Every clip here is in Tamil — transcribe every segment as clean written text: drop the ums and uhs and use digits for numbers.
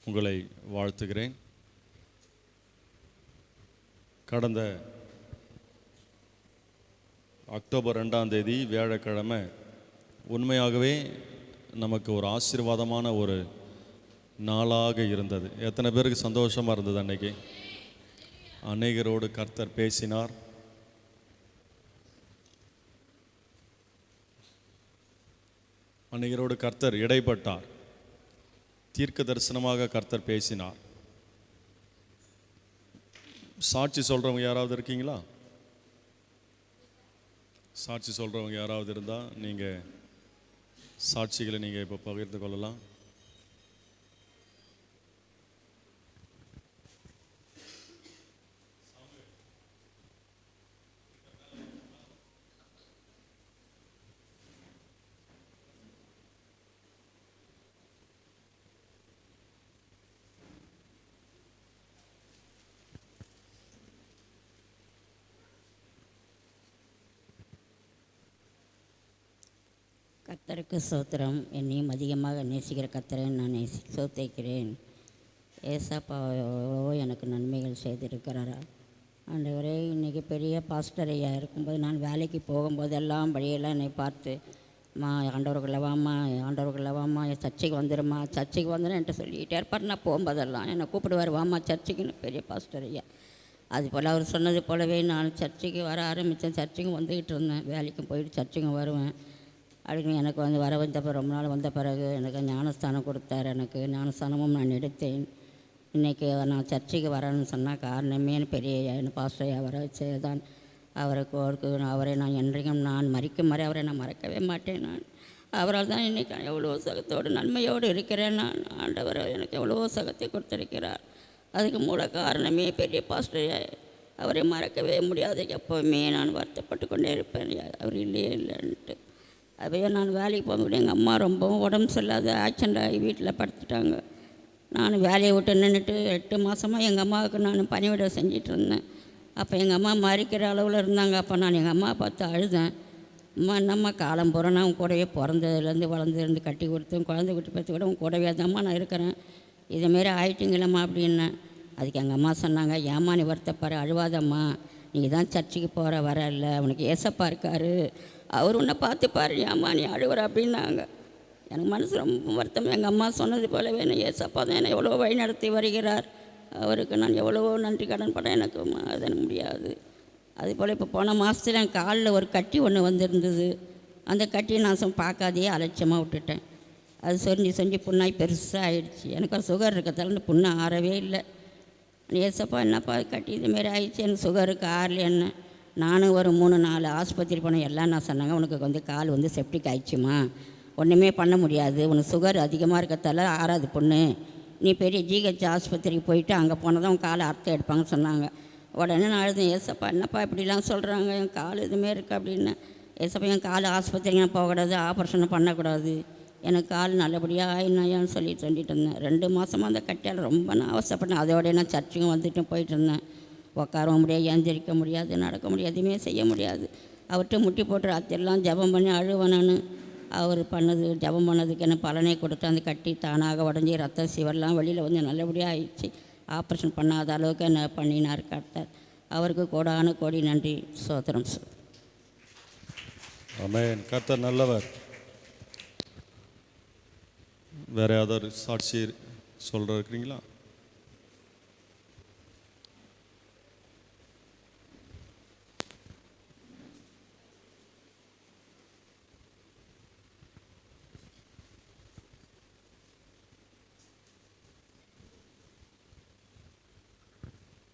உங்களை வாழ்த்துகிறேன். கடந்த அக்டோபர் 2ஆம் தேதி வியாழக்கிழமை உண்மையாகவே நமக்கு ஒரு ஆசீர்வாதமான ஒரு நாளாக இருந்தது. எத்தனை பேருக்கு சந்தோஷமாக இருந்தது? அன்னைக்கு அநேகரோடு கர்த்தர் பேசினார். அநேகரோடு கர்த்தர் இடைப்பட்டார். தீர்க்க தரிசனமாக கர்த்தர் பேசினார். சாட்சி சொல்கிறவங்க யாராவது இருக்கீங்களா? சாட்சி சொல்கிறவங்க யாராவது இருந்தால் நீங்கள் சாட்சிகளை நீங்கள் இப்போ பகிர்ந்து கொள்ளலாம். கர்த்தருக்கு ஸ்தோத்திரம். என்னையும் அதிகமாக நேசிக்கிற கர்த்தரை நான் ஸ்தோத்திரிக்கிறேன். ஏசப்பா எவ்வளவோ எனக்கு நன்மைகள் செய்திருக்கிறாரா. ஆண்டவரே, இன்றைக்கி பெரிய பாஸ்டர் ஐயா இருக்கும்போது நான் வேலைக்கு போகும்போதெல்லாம் வழியெல்லாம் என்னை பார்த்து, ஆண்டவர்களை வாம்மா சர்ச்சைக்கு வந்துடுமா, சர்ச்சைக்கு வந்துடும் என்கிட்ட சொல்லிக்கிட்டே இருப்பார். நான் போகும்போதெல்லாம் என்னை கூப்பிடுவார், வாம்மா சர்ச்சைக்குன்னு. பெரிய பாஸ்டர் ஐயா அது போல் அவர் சொன்னது போலவே நான் சர்ச்சைக்கு வர ஆரம்பித்தேன். சர்ச்சைக்கும் வந்துக்கிட்டு இருந்தேன். வேலைக்கும் போயிட்டு சர்ச்சைக்கும் வருவேன். அப்படின்னு எனக்கு வர வந்தப்போ ரொம்ப நாள் வந்த பிறகு எனக்கு ஞானஸ்தானம் கொடுத்தார். எனக்கு ஞானஸ்தானமும் நான் எடுத்தேன். இன்றைக்கி நான் சர்ச்சைக்கு வரேன்னு சொன்னால் காரணமே பெரிய என் பாஸ்டரை வர வச்சதுதான். அவரை நான் என்றைக்கும் நான் மறிக்கும் வரை அவரை நான் மறக்கவே மாட்டேன். நான் அவரால் தான் இன்றைக்கி எவ்வளோ சகத்தோடு நன்மையோடு இருக்கிறேன். நான் ஆண்டவர் எனக்கு எவ்வளோ சகத்தை கொடுத்திருக்கிறார். அதுக்கு மூல காரணமே பெரிய பாஸ்டர். அவரை மறக்கவே முடியாது. எப்போவுமே நான் வருத்தப்பட்டு கொண்டே இருப்பேன், அவர் இல்லைன்ட்டு. அவையே நான் வேலைக்கு போக முடியும். எங்கள் அம்மா ரொம்பவும் உடம்பு சரியில்லாத ஆக்சிடெண்ட் ஆகி வீட்டில் படுத்துட்டாங்க. நான் வேலையை விட்டு நின்றுட்டு 8 மாதமாக எங்கள் அம்மாவுக்கு நான் பணிவிடை செஞ்சிட்டு இருந்தேன். அப்போ எங்கள் அம்மா மறிக்கிற அளவில் இருந்தாங்க. அப்போ நான் எங்கள் அம்மா பார்த்து அழுதேன். அம்மா, என்னம்மா காலம் போகிறேன், நான் உன் கூடவே பிறந்ததுலேருந்து வளர்ந்துருந்து கட்டி கொடுத்தேன், குழந்தை குட்டி பற்றி கூட உன் கூடவே தான்மா நான் இருக்கிறேன், இதேமாரி ஆயிட்டிங்களம்மா அப்படின்னே. அதுக்கு எங்கள் அம்மா சொன்னாங்க, ஏம்மா நீ வருத்தப்பாரு, அழுவாதம்மா, நீ தான் சர்ச்சைக்கு போகிற வர இல்லை, உனக்கு ஏசப்பா இருக்காரு, அவர் உன்னை பார்த்துப்பாரு, ஏம்மா நீ அழுவுற அப்படின்னாங்க. எனக்கு மனசு ரொம்ப வருத்தம். எங்கள் அம்மா சொன்னது போலவே என்னை ஏசப்பா தான் என்னை எவ்வளோ வழி நடத்தி வருகிறார். அவருக்கு நான் எவ்வளவோ நன்றி கடன் பட எனக்கு அது முடியாது. அதுபோல் இப்போ போன மாதத்தில் என் காலில் ஒரு கட்டி ஒன்று வந்திருந்தது. அந்த கட்டியை நான் பார்க்காதையே அலட்சியமாக விட்டுட்டேன். அது சொரிஞ்சு புண்ணாய் பெருசாக ஆயிடுச்சு. எனக்கு ஒரு சுகர் இருக்கிறதால இந்த புண்ணை ஆறவே இல்லை. ஏசப்பா என்னப்பா கட்டி இதுமாரி ஆயிடுச்சு, எனக்கு சுகருக்கு ஆறல என்ன. நானும் ஒரு 3-4 ஆஸ்பத்திரி போனேன். எல்லாம் நான் சொன்னாங்க, உனக்கு கால் செப்டிக் ஆயிடுச்சுமா, ஒன்றுமே பண்ண முடியாது, உனக்கு சுகர் அதிகமாக இருக்கிறதால ஆறாது பொண்ணு, நீ பெரிய ஜிஹெச் ஆஸ்பத்திரிக்கு போயிட்டு அங்கே போனால் தான் உன் காலை அறுத்து எடுப்பாங்கன்னு சொன்னாங்க. உடனே நான் எழுதும், ஏசப்பா என்னப்பா இப்படிலாம் சொல்கிறாங்க, என் கால் இதுமாரி இருக்குது அப்படின்னு. ஏசப்பா என் கால் ஆஸ்பத்திரிக்கு நான் போகக்கூடாது, ஆப்ரேஷன் பண்ணக்கூடாது, எனக்கு கால் நல்லபடியாக ஆயினாயான்னு சொல்லிட்டு இருந்தேன். 2 மாதமாக அந்த கட்டியால் ரொம்ப நான் அவசரப்பட்டேன். அதோடய நான் சர்ச்சுக்கும் வந்துட்டு போயிட்டு இருந்தேன். உட்காரவும் முடியாது, ஏந்திரிக்க முடியாது, நடக்க முடியாது, எதுவுமே செய்ய முடியாது. அவர்கிட்ட முட்டி போட்டு ராத்திரெல்லாம் ஜபம் பண்ணி அழுவேன் நான். அவர் ஜபம் பண்ணதுக்கு என்ன பலனை கொடுத்து அந்த கட்டி தானாக உடஞ்சி ரத்த சிவரெல்லாம் வெளியில் நல்லபடியாக ஆயிடுச்சு. ஆப்ரேஷன் பண்ணாத அளவுக்கு என்ன பண்ணினார் கர்த்தர். அவருக்கு கோடான கோடி நன்றி, ஸ்தோத்திரம். ஆமென். கர்த்தர் நல்லவர். வேறு யாராவது சாட்சி இருக்கிறீங்களா?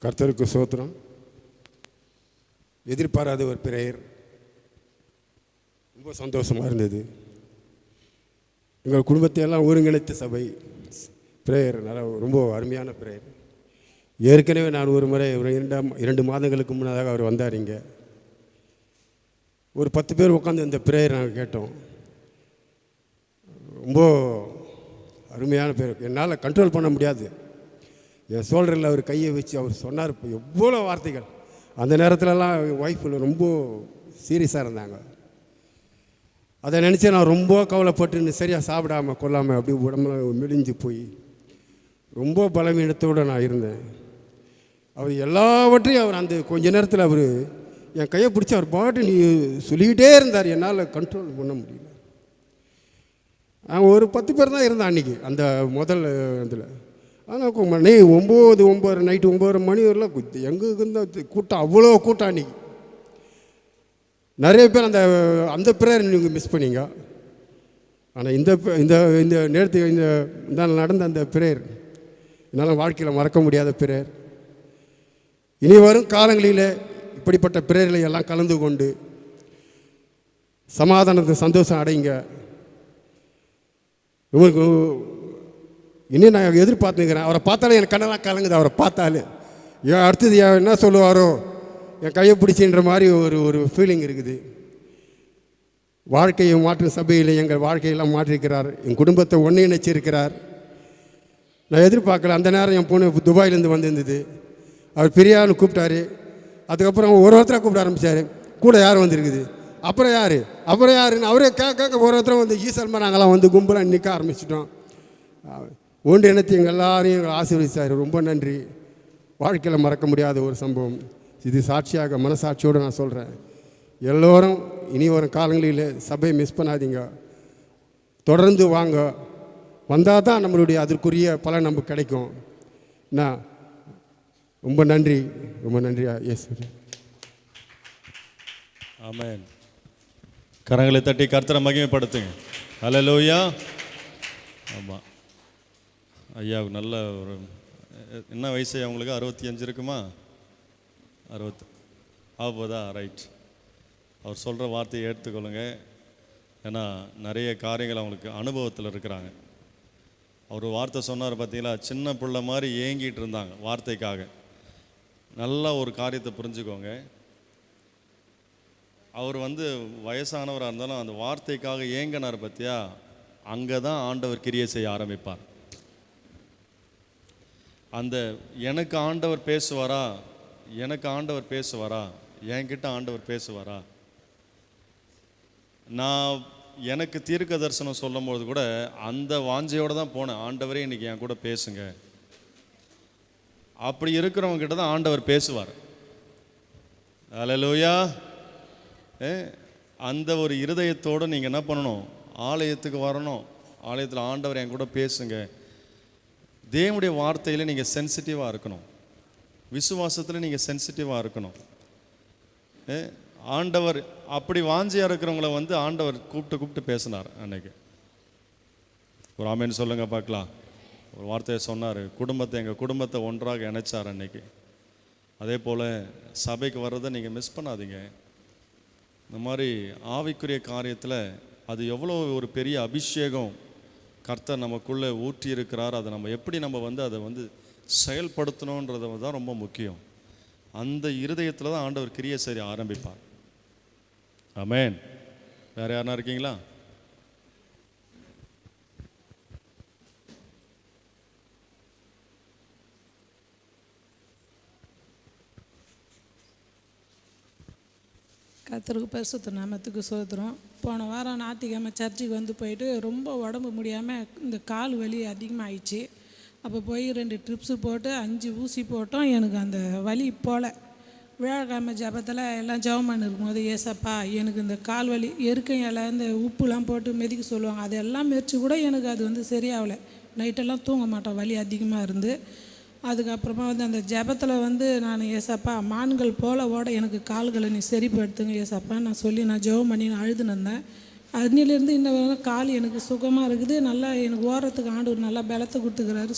கர்த்தருக்கு ஸ்தோத்திரம். எதிர்பாராத ஒரு பிரேயர், ரொம்ப சந்தோஷமாக இருந்தது. எங்கள் குடும்பத்தையெல்லாம் ஒருங்கிணைத்த சபை பிரேயர் நல்லா ரொம்ப அருமையான பிரேயர். ஏற்கனவே நான் ஒரு முறை 2 மாதங்களுக்கு முன்னதாக அவர் வந்தார். இங்கே ஒரு 10 பேர் உட்காந்து இந்த பிரேயர் நாங்கள் கேட்டோம். ரொம்ப அருமையான பிரேயர். என்னால் கண்ட்ரோல் பண்ண முடியாது. என் ஷோல்டரில் அவர் கையை வச்சு அவர் சொன்னார் எவ்வளோ வார்த்தைகள். அந்த நேரத்துலலாம் ஒய்ஃபில் ரொம்ப சீரியஸாக இருந்தாங்க. அதை நினச்சி நான் ரொம்ப கவலைப்பட்டு சரியாக சாப்பிடாமல் கொள்ளாமல் அப்படி உடம்புல மெலிஞ்சு போய் ரொம்ப பலவீனத்தோடு நான் இருந்தேன். அவர் எல்லாவற்றையும் அவர் அந்த கொஞ்ச நேரத்தில் அவர் என் கையை பிடிச்சி அவர் பாட்டு நீ சொல்லிக்கிட்டே இருந்தார். என்னால் கண்ட்ரோல் பண்ண முடியல. நான் ஒரு 10 பேர் தான் இருந்தேன் அன்றைக்கி அந்த முதல் இதில். ஆனால் மணி 9 நைட்டு 9:30 மணி வரலாம் எங்கே இருந்த கூட்டம், அவ்வளோ கூட்டம் அன்றைக்கி. நிறைய பேர் அந்த அந்த ப்ரேயர் நீங்கள் மிஸ் பண்ணீங்க. ஆனால் இந்த இந்த இந்த நேரத்து இந்த நடந்த அந்த ப்ரேயர் என்னால் வாழ்க்கையில் மறக்க முடியாத ப்ரேயர். இனி வரும் காலங்களில் இப்படிப்பட்ட ப்ரேயர்களை எல்லாம் கலந்து கொண்டு சமாதானத்தை சந்தோஷம் அடைங்க. உங்களுக்கு இன்னும் நான் எதிர்பார்த்துக்கிறேன். அவரை பார்த்தாலே எனக்கு கண்ணெல்லாம் கலங்குது. அவரை பார்த்தாலே அடுத்தது என்ன சொல்லுவாரோ, என் கையை பிடிச்சின்ற மாதிரி ஒரு ஃபீலிங் இருக்குது. வாழ்க்கையை மாற்றும் சபையில் எங்கள் வாழ்க்கையெல்லாம் மாற்றிருக்கிறார். என் குடும்பத்தை ஒன்றிணைச்சிருக்கிறார். நான் எதிர்பார்க்கல. அந்த நேரம் என் பொண்ணு துபாயிலேருந்து வந்திருந்தது. அவர் பிரியான்னு கூப்பிட்டாரு. அதுக்கப்புறம் ஒருத்தராக கூப்பிட ஆரம்பித்தார். கூட யார் வந்திருக்குது, அப்புறம் யாருன்னு அவரே கேட்க ஒருத்தரம் வந்து ஈசல்மா நாங்களாம் வந்து கும்பலாக நிற்க ஆரம்பிச்சிட்டோம். ஒன்று இனத்தை எங்கள் எல்லாரையும் எங்களை ஆசீர்வதிச்சார். ரொம்ப நன்றி. வாழ்க்கையில் மறக்க முடியாத ஒரு சம்பவம் இது. சாட்சியாக மனசாட்சியோடு நான் சொல்கிறேன். எல்லோரும் இனி வரும் காலங்களில் சபையை மிஸ் பண்ணாதீங்க. தொடர்ந்து வாங்க. வந்தால் தான் நம்மளுடைய அதற்குரிய பலன் நமக்கு கிடைக்கும். நான் ரொம்ப நன்றி, ரொம்ப நன்றியா. எஸ். ஆமென். கரங்களை தட்டி கர்த்தரை மகிமைப்படுத்துங்க. ஹல்லேலூயா. ஆமாம், ஐயாவுக்கு நல்ல ஒரு என்ன வயசு அவங்களுக்கு? 65 இருக்குமா? 60 ஆகுதா? ரைட். அவர் சொல்கிற வார்த்தையை எடுத்துக்கொள்ளுங்க. ஏன்னா நிறைய காரியங்கள் அவங்களுக்கு அனுபவத்தில் இருக்கிறாங்க. அவர் வார்த்தை சொன்னார் பார்த்தீங்களா, சின்ன பிள்ளை மாதிரி ஏங்கிட்டு இருந்தாங்க வார்த்தைக்காக. நல்லா ஒரு காரியத்தை புரிஞ்சுக்கோங்க. அவர் வயசானவராக இருந்தாலும் அந்த வார்த்தைக்காக ஏங்கினார் பார்த்தியா, அங்கே தான் ஆண்டவர் கிரியை செய்ய ஆரம்பிப்பார். அந்த எனக்கு ஆண்டவர் பேசுவாரா, என்கிட்ட ஆண்டவர் பேசுவாரா. நான் எனக்கு தீர்க்க தரிசனம் சொல்லும்போது கூட அந்த வாஞ்சையோடு தான் போனேன். ஆண்டவரே இன்னைக்கு என் கூட பேசுங்க. அப்படி இருக்கிறவங்க கிட்ட தான் ஆண்டவர் பேசுவார். ஹல்லேலூயா. அந்த ஒரு இருதயத்தோடு நீங்கள் என்ன பண்ணணும்? ஆலயத்துக்கு வரணும். ஆலயத்தில் ஆண்டவர் என் கூட பேசுங்க. தேவனுடைய வார்த்தையில் நீங்கள் சென்சிட்டிவாக இருக்கணும். விசுவாசத்தில் நீங்கள் சென்சிட்டிவாக இருக்கணும். ஆண்டவர் அப்படி வாஞ்சியாக இருக்கிறவங்கள ஆண்டவர் கூப்பிட்டு பேசினார் அன்னைக்கு. ஒரு ஆமேன்னு சொல்லுங்கள் பார்க்கலாம். ஒரு வார்த்தையை சொன்னார். எங்கள் குடும்பத்தை ஒன்றாக இணைச்சார் அன்னைக்கு. அதே போல் சபைக்கு வர்றதை நீங்கள் மிஸ் பண்ணாதீங்க. இந்த மாதிரி ஆவிக்குரிய காரியத்தில் அது எவ்வளோ ஒரு பெரிய அபிஷேகம் கர்த்தர் நமக்குள்ளே ஊற்றி இருக்கிறார். அதை நம்ம எப்படி அதை செயல்படுத்தணுன்றது தான் ரொம்ப முக்கியம். அந்த இருதயத்தில் தான் ஆண்டவர் கிரியை செய்ய ஆரம்பிப்பார். ஆமென். வேறு யாருனா இருக்கீங்களா? கர்த்தருக்கு பரிசுத்த நாமத்துக்கு சோத்திரம். போன வாரம் ஞாயிற்றுக்கிழமை சர்ச்சுக்கு போயிட்டு ரொம்ப உடம்பு முடியாமல் இந்த கால் வலி அதிகமாகிடுச்சு. அப்போ போய் 2 ட்ரிப்ஸு போட்டு 5 ஊசி போட்டோம். எனக்கு அந்த வலி போல். வியாழக்கிழமை ஜபத்தில் எல்லாம் ஜெபம் பண்ணிருக்கும்போது, ஏசப்பா எனக்கு இந்த கால் வலி எருக்கை இலை இந்த உப்புலாம் போட்டு மெதிக்க சொல்லுவாங்க, அதெல்லாம் மெதிச்சு கூட எனக்கு அது சரியாகலை. நைட்டெல்லாம் தூங்க மாட்டேன், வலி அதிகமாக இருந்து. அதுக்கப்புறமா அந்த ஜபத்தில் நான் ஏசப்பா மான்கள் போல ஓட எனக்கு கால்களை நீ சரிப்படுத்துங்க ஏசப்பா நான் சொல்லி நான் ஜெபம் பண்ணி நான் அழுதுனேன். அன்னிலேருந்து இன்னும் கால் எனக்கு சுகமாக இருக்குது. நல்லா எனக்கு ஓரத்துக்கு ஆண்டவர் நல்லா பலத்தை கொடுத்துக்கிறாரு.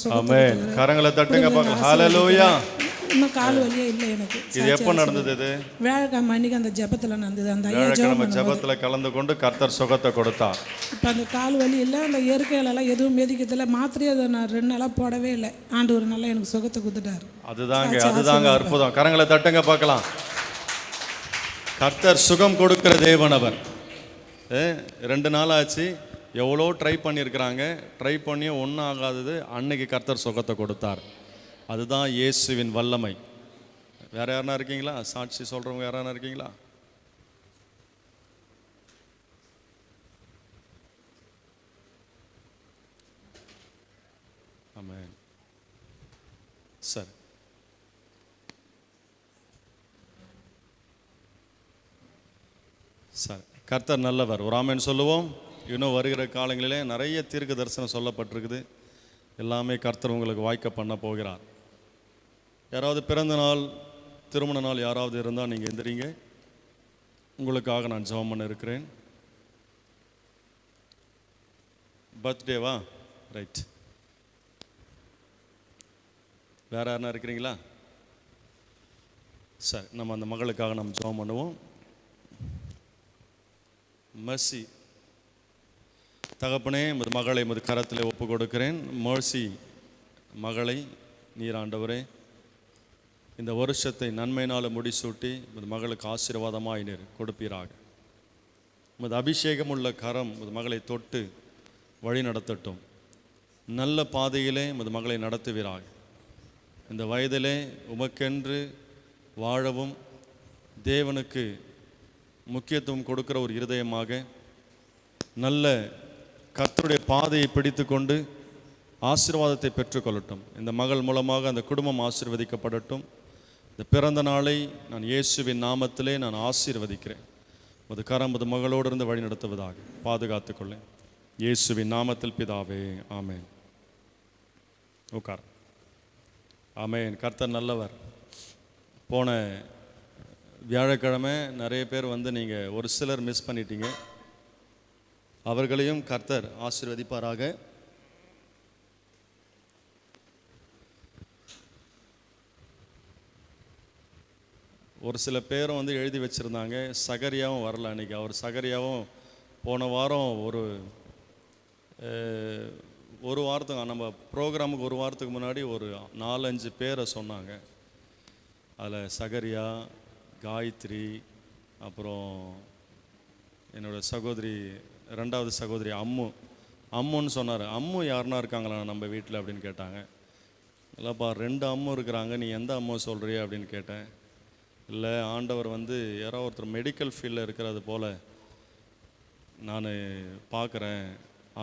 இன்னும் கால் வலியே இல்லை எனக்கு. இது எப்போ நடந்தது? இது வியாழக்கிழமை அன்னைக்கு அந்த ஜபத்தில் நடந்தது. அந்த ஜபத்தில் கலந்து கொண்டு கர்த்தர் சுகத்தை கொடுத்தார். இப்போ அந்த கால் வலி இல்லை, அந்த இயற்கையிலலாம் எதுவும் மெதிக்கிறதில்ல, மாத்திரையை அதை நான் 2 நாளாக போடவே இல்லை. ஆண்டவர் நல்லா எனக்கு சுகத்தை கொடுத்துட்டார். அதுதாங்க அற்புதம். கரங்களை தட்டுங்க பார்க்கலாம். கர்த்தர் சுகம் கொடுக்கிற தேவன் அவர். 2 நாள் ஆச்சு, எவ்வளோ ட்ரை பண்ணியிருக்கிறாங்க, ட்ரை பண்ணியும் ஒன்றும் ஆகாதது. அன்னைக்கு கர்த்தர் சுகத்தை கொடுத்தார். அதுதான் இயேசுவின் வல்லமை. வேறு யாருனா இருக்கீங்களா? சாட்சி சொல்கிறவங்க யாரானா இருக்கீங்களா? ஆமென். சரி, சரி. கர்த்தர் நல்லவர். ஒரு ஆமென் சொல்லுவோம். இன்னும் வருகிற காலங்களிலே நிறைய தீர்க்க தரிசனம் சொல்லப்பட்டிருக்குது. எல்லாமே கர்த்தர் உங்களுக்கு வாய்க்க பண்ண போகிறார். யாராவது பிறந்த நாள், திருமண நாள் யாராவது இருந்தால் நீங்கள் எந்திரிங்க. உங்களுக்காக நான் ஜெபம் பண்ண இருக்கிறேன். பர்த்டேவா? ரைட். வேற யாருன்னா இருக்கிறீங்களா? சரி, நம்ம அந்த மகளுக்காக நம்ம ஜெபம் பண்ணுவோம். மெர்சி தகப்பனே, எமது மகளை எமது கரத்தில் ஒப்பு கொடுக்கிறேன். மெர்சி மகளை நீர் ஆண்டவரே இந்த வருஷத்தை நன்மையினால் முடிசூட்டி எமது மகளுக்கு ஆசீர்வாதமாய் நீர் கொடுப்பீராக. எமது அபிஷேகம் உள்ள கரம் எமது மகளை தொட்டு வழி நடத்தட்டும். நல்ல பாதையிலே எமது மகளை நடத்துவீராக. இந்த வயதிலே உமக்கென்று வாழவும் தேவனுக்கு முக்கியத்துவம் கொடுக்கிற ஒரு இருதயமாக நல்ல கர்த்தருடைய பாதையை பிடித்து கொண்டு ஆசீர்வாதத்தை பெற்றுக்கொள்ளட்டும். இந்த மகள் மூலமாக அந்த குடும்பம் ஆசீர்வதிக்கப்படட்டும். இந்த பிறந்த நாளை நான் இயேசுவின் நாமத்திலே நான் ஆசீர்வதிக்கிறேன். ஒரு கரம் அது மகளோடு இருந்து வழி நடத்துவதாக பாதுகாத்துக்கொள்ளேன். இயேசுவின் நாமத்தில் பிதாவே, ஆமேன். உட்கார். ஆமேன். கர்த்தர் நல்லவர். போன வியாழக்கிழமை நிறைய பேர் வந்து நீங்கள் ஒரு சிலர் மிஸ் பண்ணிட்டீங்க. அவர்களையும் கர்த்தர் ஆசீர்வதிப்பாராக. ஒரு சில பேரும் வந்து எழுதி வச்சுருந்தாங்க. சகரியாவும் வரல அன்றைக்கி. அவர் சகரியாவும் போன வாரம் ஒரு வாரத்துக்கு நம்ம ப்ரோக்ராமுக்கு ஒரு வாரத்துக்கு முன்னாடி ஒரு 4-5 பேரை சொன்னாங்க. அதில் சகரியா, காயத்ரி, அப்புறம் என்னோடய சகோதரி, 2வது சகோதரி அம்முன்னு சொன்னார். அம்மு யாருன்னா இருக்காங்களா நம்ம வீட்டில் அப்படின்னு கேட்டாங்க. இல்லைப்பா 2 அம்மு இருக்கிறாங்க, நீ எந்த அம்மா சொல்கிறிய அப்படின்னு கேட்டேன். இல்லை, ஆண்டவர் வந்து யாரோ ஒருத்தர் மெடிக்கல் ஃபீல்டில் இருக்கிறது போல் நான் பார்க்குறேன்,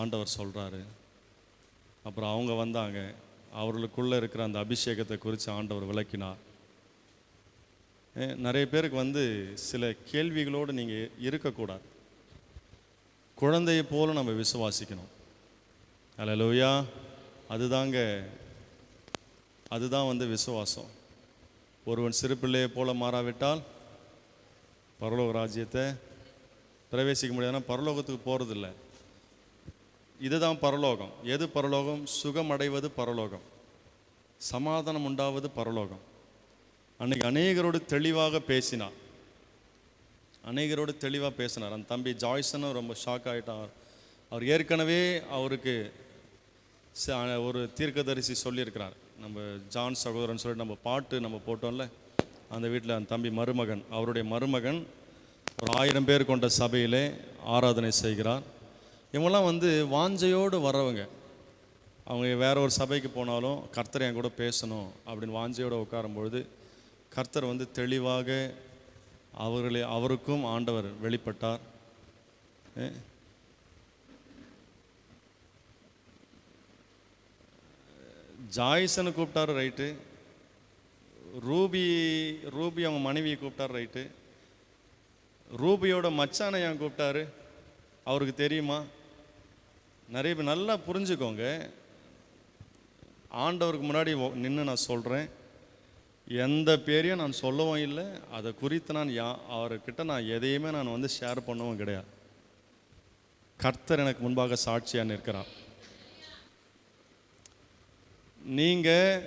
ஆண்டவர் சொல்கிறாரு. அப்புறம் அவங்க வந்தாங்க. அவர்களுக்குள்ளே இருக்கிற அந்த அபிஷேகத்தை குறித்து ஆண்டவர் விளக்கினார். நிறைய பேருக்கு வந்து சில கேள்விகளோடு நீங்கள் இருக்கக்கூடாது. குழந்தையை போல நம்ம விசுவாசிக்கணும். அல்லேலூயா. அதுதான் வந்து விசுவாசம். ஒருவன் சிறு பிள்ளையை போல மாறாவிட்டால் பரலோக ராஜ்யத்தை பிரவேசிக்க முடியாதுன்னா பரலோகத்துக்கு போகிறதில்ல. இதுதான் பரலோகம். எது பரலோகம்? சுகம் அடைவது பரலோகம், சமாதானம் உண்டாவது பரலோகம். அன்றைக்கி அநேகரோடு தெளிவாக பேசினார். அந்த தம்பி ஜாய்சனும் ரொம்ப ஷாக் ஆகிட்டார். அவர் ஏற்கனவே அவருக்கு ஒரு தீர்க்கதரிசி சொல்லியிருக்கிறார். நம்ம ஜான் சகோதரன் சொல்லி நம்ம பாட்டு நம்ம போட்டோம்ல, அந்த வீட்டில் அந்த தம்பி மருமகன், அவருடைய மருமகன் ஒரு 1000 பேர் கொண்ட சபையிலே ஆராதனை செய்கிறார். இவங்கெல்லாம் வந்து வாஞ்சையோடு வரவங்க. அவங்க வேற ஒரு சபைக்கு போனாலும் கர்த்தர் என் கூட பேசணும் அப்படின்னு வாஞ்சையோடு உட்காரும்பொழுது கர்த்தர் வந்து தெளிவாக அவருக்கும் ஆண்டவர் வெளிப்பட்டார். ஜாய்சனை கூப்பிட்டாரு, ரைட்டு. ரூபி அவங்க மனைவியை கூப்பிட்டாரு, ரைட்டு. ரூபியோட மச்சானை ஏன் கூப்பிட்டாரு? அவருக்கு தெரியுமா? நிறைய பேர் நல்லா புரிஞ்சுக்கோங்க. ஆண்டவருக்கு முன்னாடி நின்று நான் சொல்கிறேன், எந்த பேரையும் நான் சொல்லவும் இல்லை. அதை குறித்து நான் அவர்கிட்ட நான் எதையுமே நான் வந்து ஷேர் பண்ணவும் கிடையாது. கர்த்தர் எனக்கு முன்பாக சாட்சியாக நிற்கிறார். நீங்கள்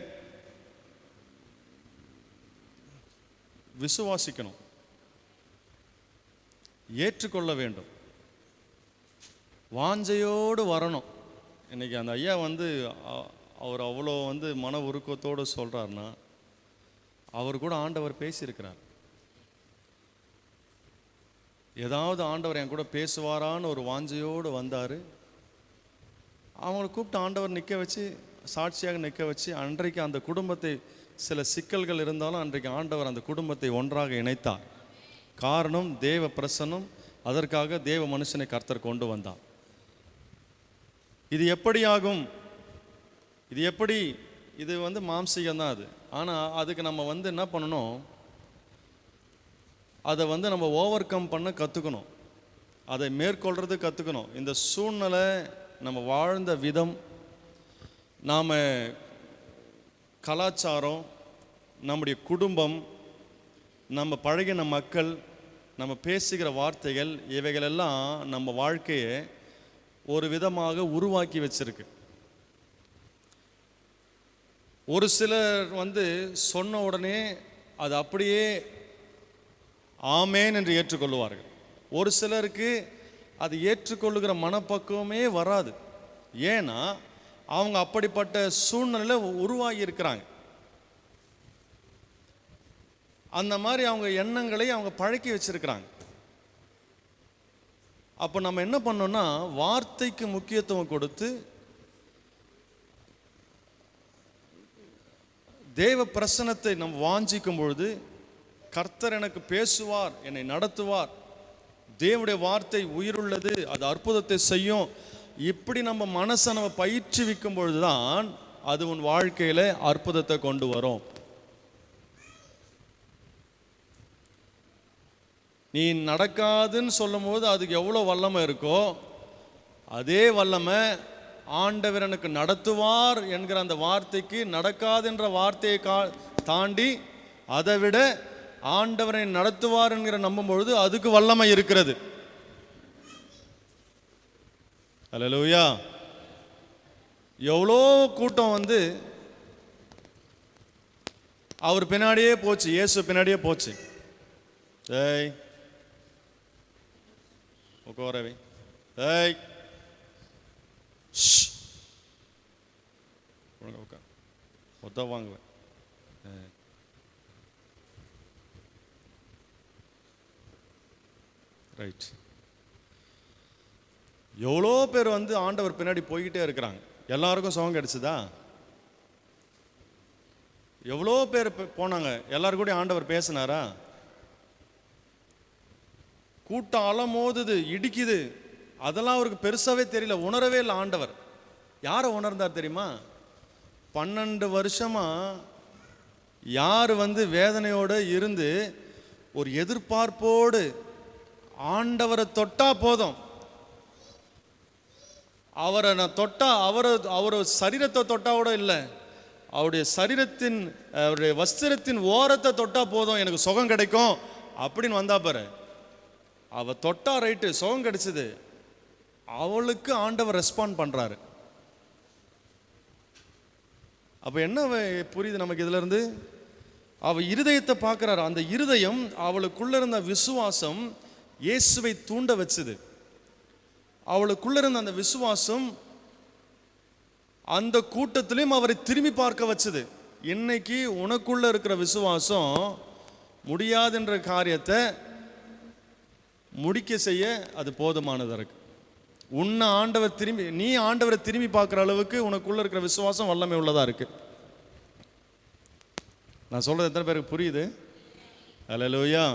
விசுவாசிக்கணும், ஏற்றுக்கொள்ள வேண்டும், வாஞ்சையோடு வரணும். இன்றைக்கி அந்த ஐயா வந்து அவர் அவ்வளோ வந்து மன உருக்கத்தோடு சொல்கிறாருன்னா அவர் கூட ஆண்டவர் பேசியிருக்கிறார். ஏதாவது ஆண்டவர் என் கூட பேசுவாரான்னு ஒரு வாஞ்சையோடு வந்தார். அவங்கள கூப்பிட்டு ஆண்டவர் நிற்க வச்சு, சாட்சியாக நிற்க வச்சு, அன்றைக்கு அந்த குடும்பத்தை, சில சிக்கல்கள் இருந்தாலும் அன்றைக்கு ஆண்டவர் அந்த குடும்பத்தை ஒன்றாக இணைத்தார். காரணம் தேவ பிரசன்னம். அதற்காக தேவ மனுஷனை கர்த்தர் கொண்டு வந்தார். இது எப்படி ஆகும்? இது எப்படி இது வந்து மாம்சீகம் தான் அது. ஆனால் அதுக்கு நம்ம வந்து என்ன பண்ணணும், அதை வந்து நம்ம ஓவர் கம் பண்ண கற்றுக்கணும், அதை மேற்கொள்கிறது கற்றுக்கணும். இந்த சூழ்நிலை, நம்ம வாழ்ந்த விதம், நாம் கலாச்சாரம், நம்முடைய குடும்பம், நம்ம பழகின மக்கள், நம்ம பேசுகிற வார்த்தைகள், இவைகளெல்லாம் நம்ம வாழ்க்கையை ஒரு விதமாக உருவாக்கி வச்சிருக்கு. ஒரு சிலர் வந்து சொன்ன உடனே அது அப்படியே ஆமேன் என்று ஏற்றுக்கொள்வார்கள். ஒரு சிலருக்கு அது ஏற்றுக்கொள்ளுகிற மனப்பக்குவமே வராது. ஏன்னா அவங்க அப்படிப்பட்ட சூழ்நிலையில் உருவாகி இருக்கிறாங்க. அந்த மாதிரி அவங்க எண்ணங்களை அவங்க பழக்கி வச்சிருக்கிறாங்க. அப்போ நம்ம என்ன பண்ணோம்னா, வார்த்தைக்கு முக்கியத்துவம் கொடுத்து தேவ பிரசன்னத்தை நம்ம வாஞ்சிக்கும் பொழுது, கர்த்தர் எனக்கு பேசுவார், என்னை நடத்துவார், தேவனுடைய வார்த்தை உயிருள்ளது, அது அற்புதத்தை செய்யும், இப்படி நம்ம மனசை நம்ம பயிற்றுவிக்கும் பொழுதுதான் அது உன் வாழ்க்கையில அற்புதத்தை கொண்டு வரும். நீ நடக்காதுன்னு சொல்லும் போது அதுக்கு எவ்வளோ வல்லமை இருக்கோ, அதே வல்லமை ஆண்டவர் எனக்கு நடத்துவார் என்கிற அந்த வார்த்தைக்கு, நடக்காதுன்ற வார்த்தையை தாண்டி அதை விட ஆண்டவரை நடத்துவார் என்கிற நம்பும் பொழுது அதுக்கு வல்லமை இருக்கிறது. அல்லேலூயா. எவ்வளோ கூட்டம் வந்து அவர் பின்னாடியே போச்சு, இயேசு பின்னாடியே போச்சு. ஏய் உட்காரவே, ஏய் உட்கார், ஒத்த வாங்குவேன். ரைட். எவ்வளோ பேர் வந்து ஆண்டவர் பின்னாடி போய்கிட்டே இருக்கிறாங்க. எல்லாருக்கும் சுகம் கிடைச்சதா? எவ்வளோ பேர் போனாங்க, எல்லாரும் கூட ஆண்டவர் பேசினாரா? கூட்டம் அலமோதுது, இடிக்குது, அதெல்லாம் அவருக்கு பெருசாவே தெரியல, உணரவே இல்லை. ஆண்டவர் யாரை உணர்ந்தார் தெரியுமா? 12 வருஷமா யார் வந்து வேதனையோடு இருந்து ஒரு எதிர்பார்ப்போடு ஆண்டவரை தொட்டா போதும், அவரை நான் தொட்டா, அவர் சரீரத்தை தொட்டா கூட இல்லை, அவருடைய சரீரத்தின், அவருடைய வஸ்திரத்தின் ஓரத்தை தொட்டா போதும் எனக்கு சுகம் கிடைக்கும் அப்படின்னு வந்தா பாரு. அவ தொட்டா ரைட்டு, சுகம் கிடைச்சது, அவளுக்கு ஆண்டவர் ரெஸ்பாண்ட் பண்றாரு. அப்ப என்ன புரியுது நமக்கு இதுல இருந்து? அவ இருதயத்தை பார்க்கிறாரு. அந்த இருதயம், அவளுக்குள்ள இருந்த விசுவாசம் இயேசுவை தூண்ட வச்சது. அவளுக்குள்ள இருந்த அந்த விசுவாசம் அந்த கூட்டத்திலையும் அவரை திரும்பி பார்க்க வச்சது. இன்னைக்கு உனக்குள்ள இருக்கிற விசுவாசம் முடியாதுன்ற காரியத்தை முடிக்க செய்ய அது போதுமானதா இருக்கு. உன்னை ஆண்டவர் திரும்பி, நீ ஆண்டவரை திரும்பி பார்க்குற அளவுக்கு உனக்குள்ள இருக்கிற விசுவாசம் வல்லமை உள்ளதா இருக்கு. நான் சொல்றது எத்தனை பேருக்கு புரியுது? அல்லேலூயா.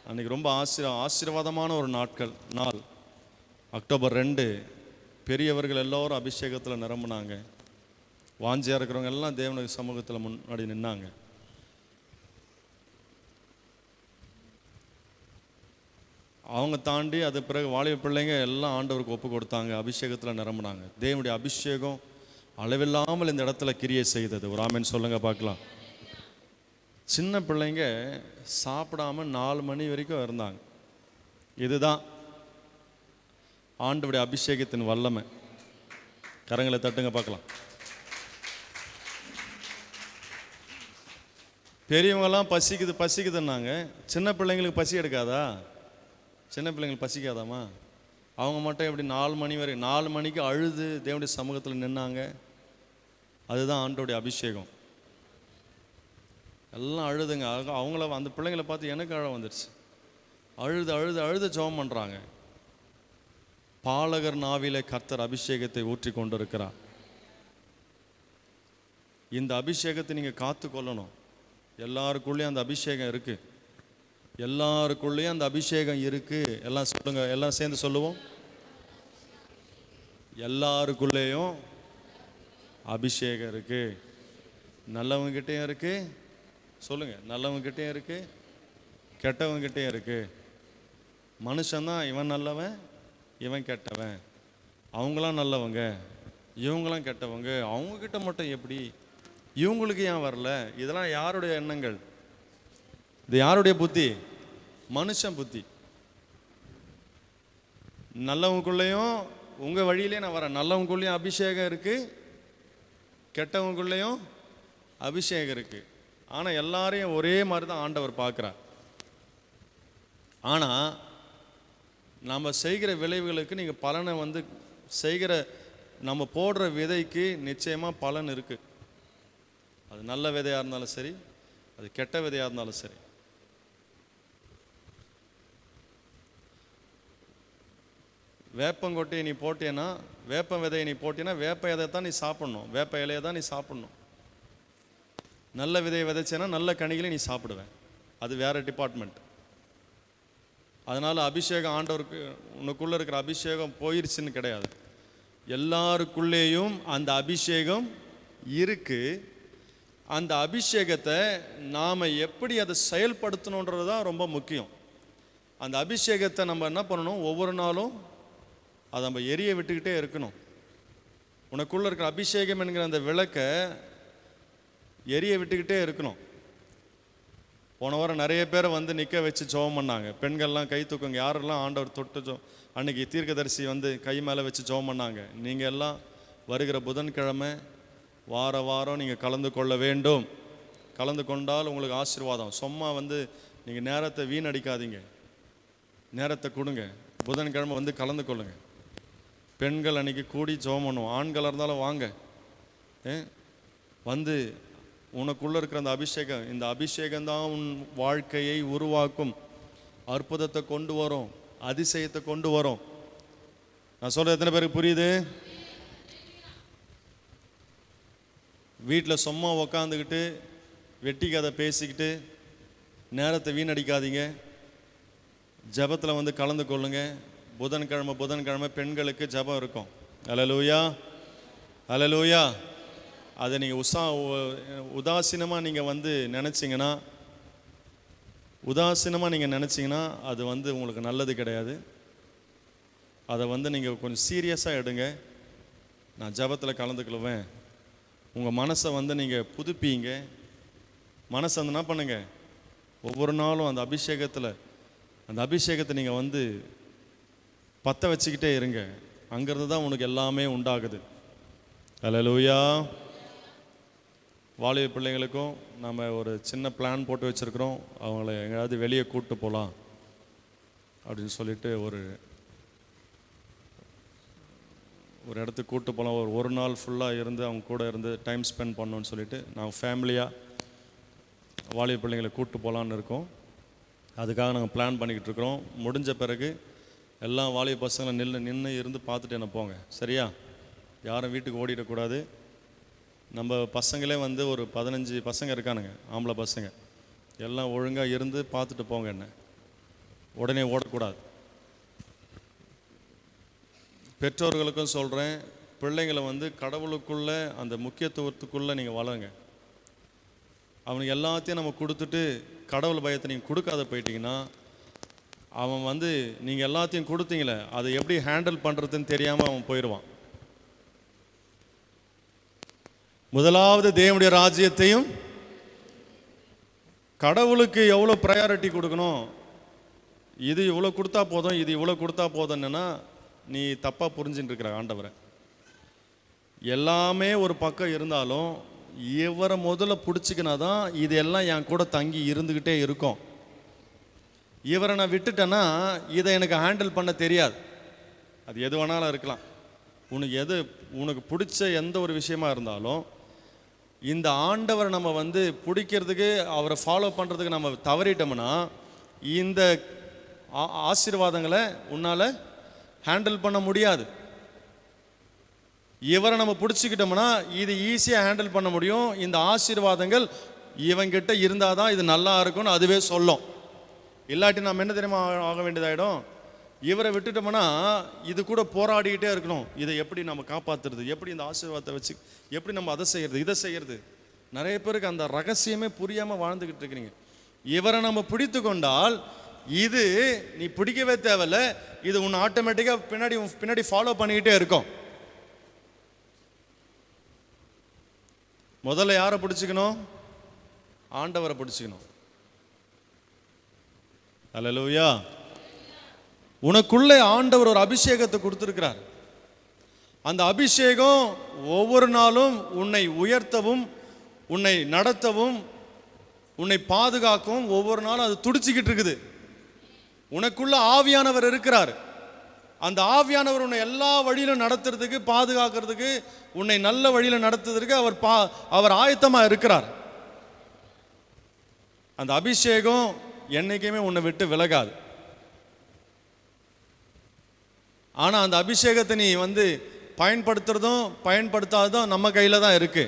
அன்னைக்கு ரொம்ப ஆசீர்வாதமான ஒரு நாள். அக்டோபர் 2, பெரியவர்கள் எல்லோரும் அபிஷேகத்தில் நிரம்பினாங்க. வாஞ்சியா இருக்கிறவங்க எல்லாம் தேவனுடைய சமூகத்தில் முன்னாடி நின்னாங்க. அவங்க தாண்டி அது பிறகு வாலிப பிள்ளைங்க எல்லாம் ஆண்டவருக்கு ஒப்பு கொடுத்தாங்க, அபிஷேகத்தில் நிரம்பினாங்க. தேவனுடைய அபிஷேகம் அளவில்லாமல் இந்த இடத்துல கிரியை செய்தது. ஒரு ஆமென் சொல்லுங்க பார்க்கலாம். சின்ன பிள்ளைங்க சாப்பிடாம 4 மணி வரைக்கும் இருந்தாங்க. இதுதான் ஆண்டவருடைய அபிஷேகத்தின் வல்லமை. கரங்களை தட்டுங்க பார்க்கலாம். பெரியவங்கெல்லாம் பசிக்குதுன்னாங்க. சின்ன பிள்ளைங்களுக்கு பசி எடுக்காதா? சின்ன பிள்ளைங்களுக்கு பசிக்காதாமா? அவங்க மட்டும் எப்படி 4 மணி வரை, 4 மணிக்கு அழுது தேவனுடைய சமூகத்தில் நின்னாங்க. அதுதான் ஆண்டவருடைய அபிஷேகம். எல்லாம் அழுதுங்க. அவங்கள, அந்த பிள்ளைங்களை பார்த்து எனக்கு அழ வந்துடுச்சு. அழுது ஜெபம் பண்ணுறாங்க. பாலகர் நாவிலே கர்த்தர் அபிஷேகத்தை ஊற்றி கொண்டிருக்கிறார். இந்த அபிஷேகத்தை நீங்கள் காத்து கொள்ளணும். எல்லாருக்குள்ளேயும் அந்த அபிஷேகம் இருக்கு. எல்லாருக்குள்ளேயும் அந்த அபிஷேகம் இருக்கு. எல்லாம் சொல்லுங்க, எல்லாம் சேர்ந்து சொல்லுவோம். எல்லாருக்குள்ளேயும் அபிஷேகம் இருக்கு. நல்லவங்ககிட்டையும் இருக்கு, சொல்லுங்க, நல்லவங்ககிட்டையும் இருக்கு, கெட்டவங்ககிட்டையும் இருக்கு. மனுஷன்தான் இவன் நல்லவன் இவன் கெட்டவன், அவங்களாம் நல்லவங்க இவங்களாம் கெட்டவங்க, அவங்கக்கிட்ட மட்டும் எப்படி, இவங்களுக்கு ஏன் வரல? இதெல்லாம் யாருடைய எண்ணங்கள்? இது யாருடைய புத்தி? மனுஷன் புத்தி. நல்லவங்களுக்குள்ளேயும் உங்கள் வழியிலே நான் வரேன், நல்லவங்களுக்குள்ளேயும் அபிஷேகம் இருக்குது, கெட்டவங்களுக்குள்ளேயும் அபிஷேகம் இருக்குது. ஆனால் எல்லாரையும் ஒரே மாதிரி தான் ஆண்டவர் பார்க்குறார். ஆனால் நம்ம செய்கிற விளைவுகளுக்கு நீங்கள் பலனை வந்து செய்கிற நம்ம போடுற விதைக்கு நிச்சயமாக பலன் இருக்குது. அது நல்ல விதையாக இருந்தாலும் சரி, அது கெட்ட விதையாக இருந்தாலும் சரி. வேப்பங்கொட்டையை நீ போட்டேன்னா, வேப்ப விதையை நீ போட்டேன்னா வேப்ப இலையை தான் நீ சாப்பிட்ணும், வேப்ப இலையை தான் நீ சாப்பிட்ணும். நல்ல விதையை விதைச்சேன்னா நல்ல கனிகளை நீ சாப்பிடுவேன், அது வேறு டிபார்ட்மெண்ட். அதனால் அபிஷேகம் ஆண்டவருக்கு உனக்குள்ளே இருக்கிற அபிஷேகம் போயிருச்சுன்னு கிடையாது. எல்லாருக்குள்ளேயும் அந்த அபிஷேகம் இருக்குது. அந்த அபிஷேகத்தை நாம் எப்படி அதை செயல்படுத்தணுன்றது தான் ரொம்ப முக்கியம். அந்த அபிஷேகத்தை நம்ம என்ன பண்ணணும்? ஒவ்வொரு நாளும் அதை நம்ம எரிய விட்டுக்கிட்டே இருக்கணும். உனக்குள்ளே இருக்கிற அபிஷேகம் என்கிற அந்த விளக்கை எரிய விட்டுக்கிட்டே இருக்கணும். போன வாரம் நிறைய பேரை வந்து நிற்க வச்சு ஜெபம் பண்ணாங்க. பெண்கள்லாம் கை தூக்குங்க, யாரெல்லாம் ஆண்டவர் தொட்டு அன்னைக்கு தீர்க்கதரிசி வந்து கை மேலே வச்சு ஜெபம் பண்ணாங்க. நீங்கள் எல்லாம் வருகிற புதன்கிழமை வாரம் நீங்கள் கலந்து கொள்ள வேண்டும். கலந்து கொண்டால் உங்களுக்கு ஆசீர்வாதம். சும்மா வந்து நீங்கள் நேரத்தை வீணடிக்காதீங்க, நேரத்தை கொடுங்க. புதன்கிழமை வந்து கலந்து கொள்ளுங்க. பெண்கள் அன்றைக்கி கூடி ஜெபம் பண்ணுவோம். ஆண்களாக இருந்தாலும் வாங்க, வந்து உனக்குள்ளே இருக்கிற அந்த அபிஷேகம், இந்த அபிஷேகம்தான் உன் வாழ்க்கையை உருவாக்கும், அற்புதத்தை கொண்டு வரும், அதிசயத்தை கொண்டு வரும். நான் சொல்கிறது எத்தனை பேருக்கு புரியுது? வீட்டில் சும்மா உக்காந்துக்கிட்டு வெட்டி கதை பேசிக்கிட்டு நேரத்தை வீணடிக்காதீங்க. ஜபத்தில் வந்து கலந்து கொள்ளுங்க. புதன்கிழமை பெண்களுக்கு ஜபம் இருக்கும். அல்லேலூயா, அல்லேலூயா. அதை நீங்கள் உதாசீனமாக நீங்கள் வந்து நினச்சிங்கன்னா, அது வந்து உங்களுக்கு நல்லது கிடையாது. அதை வந்து நீங்கள் கொஞ்சம் சீரியஸாக எடுங்க. நான் ஜபத்தில் கலந்துக்குவேன். உங்கள் மனசை வந்து நீங்கள் புதுப்பிங்க. மனசை வந்து என்ன பண்ணுங்க? ஒவ்வொரு நாளும் அந்த அபிஷேகத்தை நீங்கள் வந்து பற்ற வச்சுக்கிட்டே இருங்க. அங்கேருந்து தான் உனக்கு எல்லாமே உண்டாகுது. அல்லேலூயா. வாலிப பிள்ளைங்களுக்கும் நம்ம ஒரு சின்ன பிளான் போட்டு வச்சுருக்குறோம். அவங்கள எங்கேயாவது வெளியே கூப்பிட்டு போகலாம் அப்படின்னு சொல்லிட்டு ஒரு இடத்துக்கு கூப்பிட்டு போகலாம். ஒரு நாள் ஃபுல்லாக இருந்து அவங்க கூட இருந்து டைம் ஸ்பெண்ட் பண்ணணுன்னு சொல்லிட்டு நாங்கள் ஃபேமிலியாக வாலிப பிள்ளைங்களை கூப்பிட்டு போகலான்னு இருக்கோம். அதுக்காக நாங்கள் பிளான் பண்ணிக்கிட்டு இருக்கிறோம். முடிஞ்ச பிறகு எல்லாம் வாலிப பசங்களை நின்று இருந்து பார்த்துட்டு என்ன போங்க, சரியா? யாரும் வீட்டுக்கு ஓடிடக்கூடாது. நம்ம பசங்களே வந்து ஒரு 15 பசங்க இருக்கானுங்க, ஆம்பளை பசங்க. எல்லாம் ஒழுங்காக இருந்து பார்த்துட்டு போங்க, என்ன உடனே ஓடக்கூடாது. பெற்றோர்களுக்கும் சொல்கிறேன், பிள்ளைங்களை வந்து கடவுளுக்குள்ளே அந்த முக்கியத்துவத்துக்குள்ளே நீங்கள் வளருங்க. அவனுக்கு எல்லாத்தையும் நம்ம கொடுத்துட்டு கடவுள் பயத்தை நீங்கள் கொடுக்காத போயிட்டீங்கன்னா, அவன் வந்து நீங்கள் எல்லாத்தையும் கொடுத்தீங்களே அதை எப்படி ஹேண்டில் பண்ணுறதுன்னு தெரியாமல் அவன் போயிடுவான். முதலாவது தேவனுடைய ராஜ்யத்தையும், கடவுளுக்கு எவ்வளோ ப்ரையாரிட்டி கொடுக்கணும், இது இவ்வளோ கொடுத்தா போதும், இது இவ்வளோ கொடுத்தா போதும்னா நீ தப்பாக புரிஞ்சுட்டு இருக்கிற ஆண்டவரை. எல்லாமே ஒரு பக்கம் இருந்தாலும் இவரை முதல்ல பிடிச்சிக்கினா தான் இது எல்லாம் என் கூட தங்கி இருந்துக்கிட்டே இருக்கும். இவரை நான் விட்டுட்டேன்னா இதை எனக்கு ஹேண்டில் பண்ண தெரியாது. அது எது வேணாலும் இருக்கலாம். உனக்கு பிடிச்ச எந்த ஒரு விஷயமா இருந்தாலும் இந்த ஆண்டவரை நம்ம வந்து பிடிக்கிறதுக்கு, அவரை ஃபாலோ பண்ணுறதுக்கு நம்ம தவறிட்டோம்னா இந்த ஆசீர்வாதங்களை உன்னால் ஹேண்டில் பண்ண முடியாது. இவரை நம்ம பிடிச்சிக்கிட்டோம்னா இது ஈஸியாக ஹேண்டில் பண்ண முடியும். இந்த ஆசீர்வாதங்கள் இவங்கிட்ட இருந்தால் தான் இது நல்லா இருக்கும்னு அதுவே சொல்லும். இல்லாட்டி நம்ம என்ன தெரியுமா ஆக வேண்டியதாயிடும்? இவரை விட்டுட்டோம்னா இது கூட போராடிக்கிட்டே இருக்கணும். இதை எப்படி நம்ம காப்பாற்றுறது, எப்படி இந்த ஆசீர்வாதத்தை வச்சு எப்படி நம்ம அதை செய்கிறது, இதை செய்கிறது, நிறைய பேருக்கு அந்த ரகசியமே புரியாமல் வாழ்ந்துக்கிட்டு இருக்கிறீங்க. இவரை நம்ம பிடித்து கொண்டால் இது நீ பிடிக்கவே தேவையில்ல, இது உன்னை ஆட்டோமேட்டிக்காக பின்னாடி ஃபாலோ பண்ணிக்கிட்டே இருக்கும். முதல்ல யாரை பிடிச்சிக்கணும்? ஆண்டவரை பிடிச்சிக்கணும். அல்லேலூயா. உனக்குள்ளே ஆண்டவர் ஒரு அபிஷேகத்தை கொடுத்துருக்கிறார். அந்த அபிஷேகம் ஒவ்வொரு நாளும் உன்னை உயர்த்தவும், உன்னை நடத்தவும், உன்னை பாதுகாக்கவும் ஒவ்வொரு நாளும் அது துடிச்சிக்கிட்டு இருக்குது. உனக்குள்ள ஆவியானவர் இருக்கிறார். அந்த ஆவியானவர் உன்னை எல்லா வழியிலும் நடத்துறதுக்கு, பாதுகாக்கிறதுக்கு, உன்னை நல்ல வழியில் நடத்துறதுக்கு அவர் ஆயத்தமாக இருக்கிறார். அந்த அபிஷேகம் என்னைக்குமே உன்னை விட்டு விலகாது. ஆனால் அந்த அபிஷேகத்தை நீ பயன்படுத்துறதும் பயன்படுத்தாததும் நம்ம கையில் தான் இருக்கு.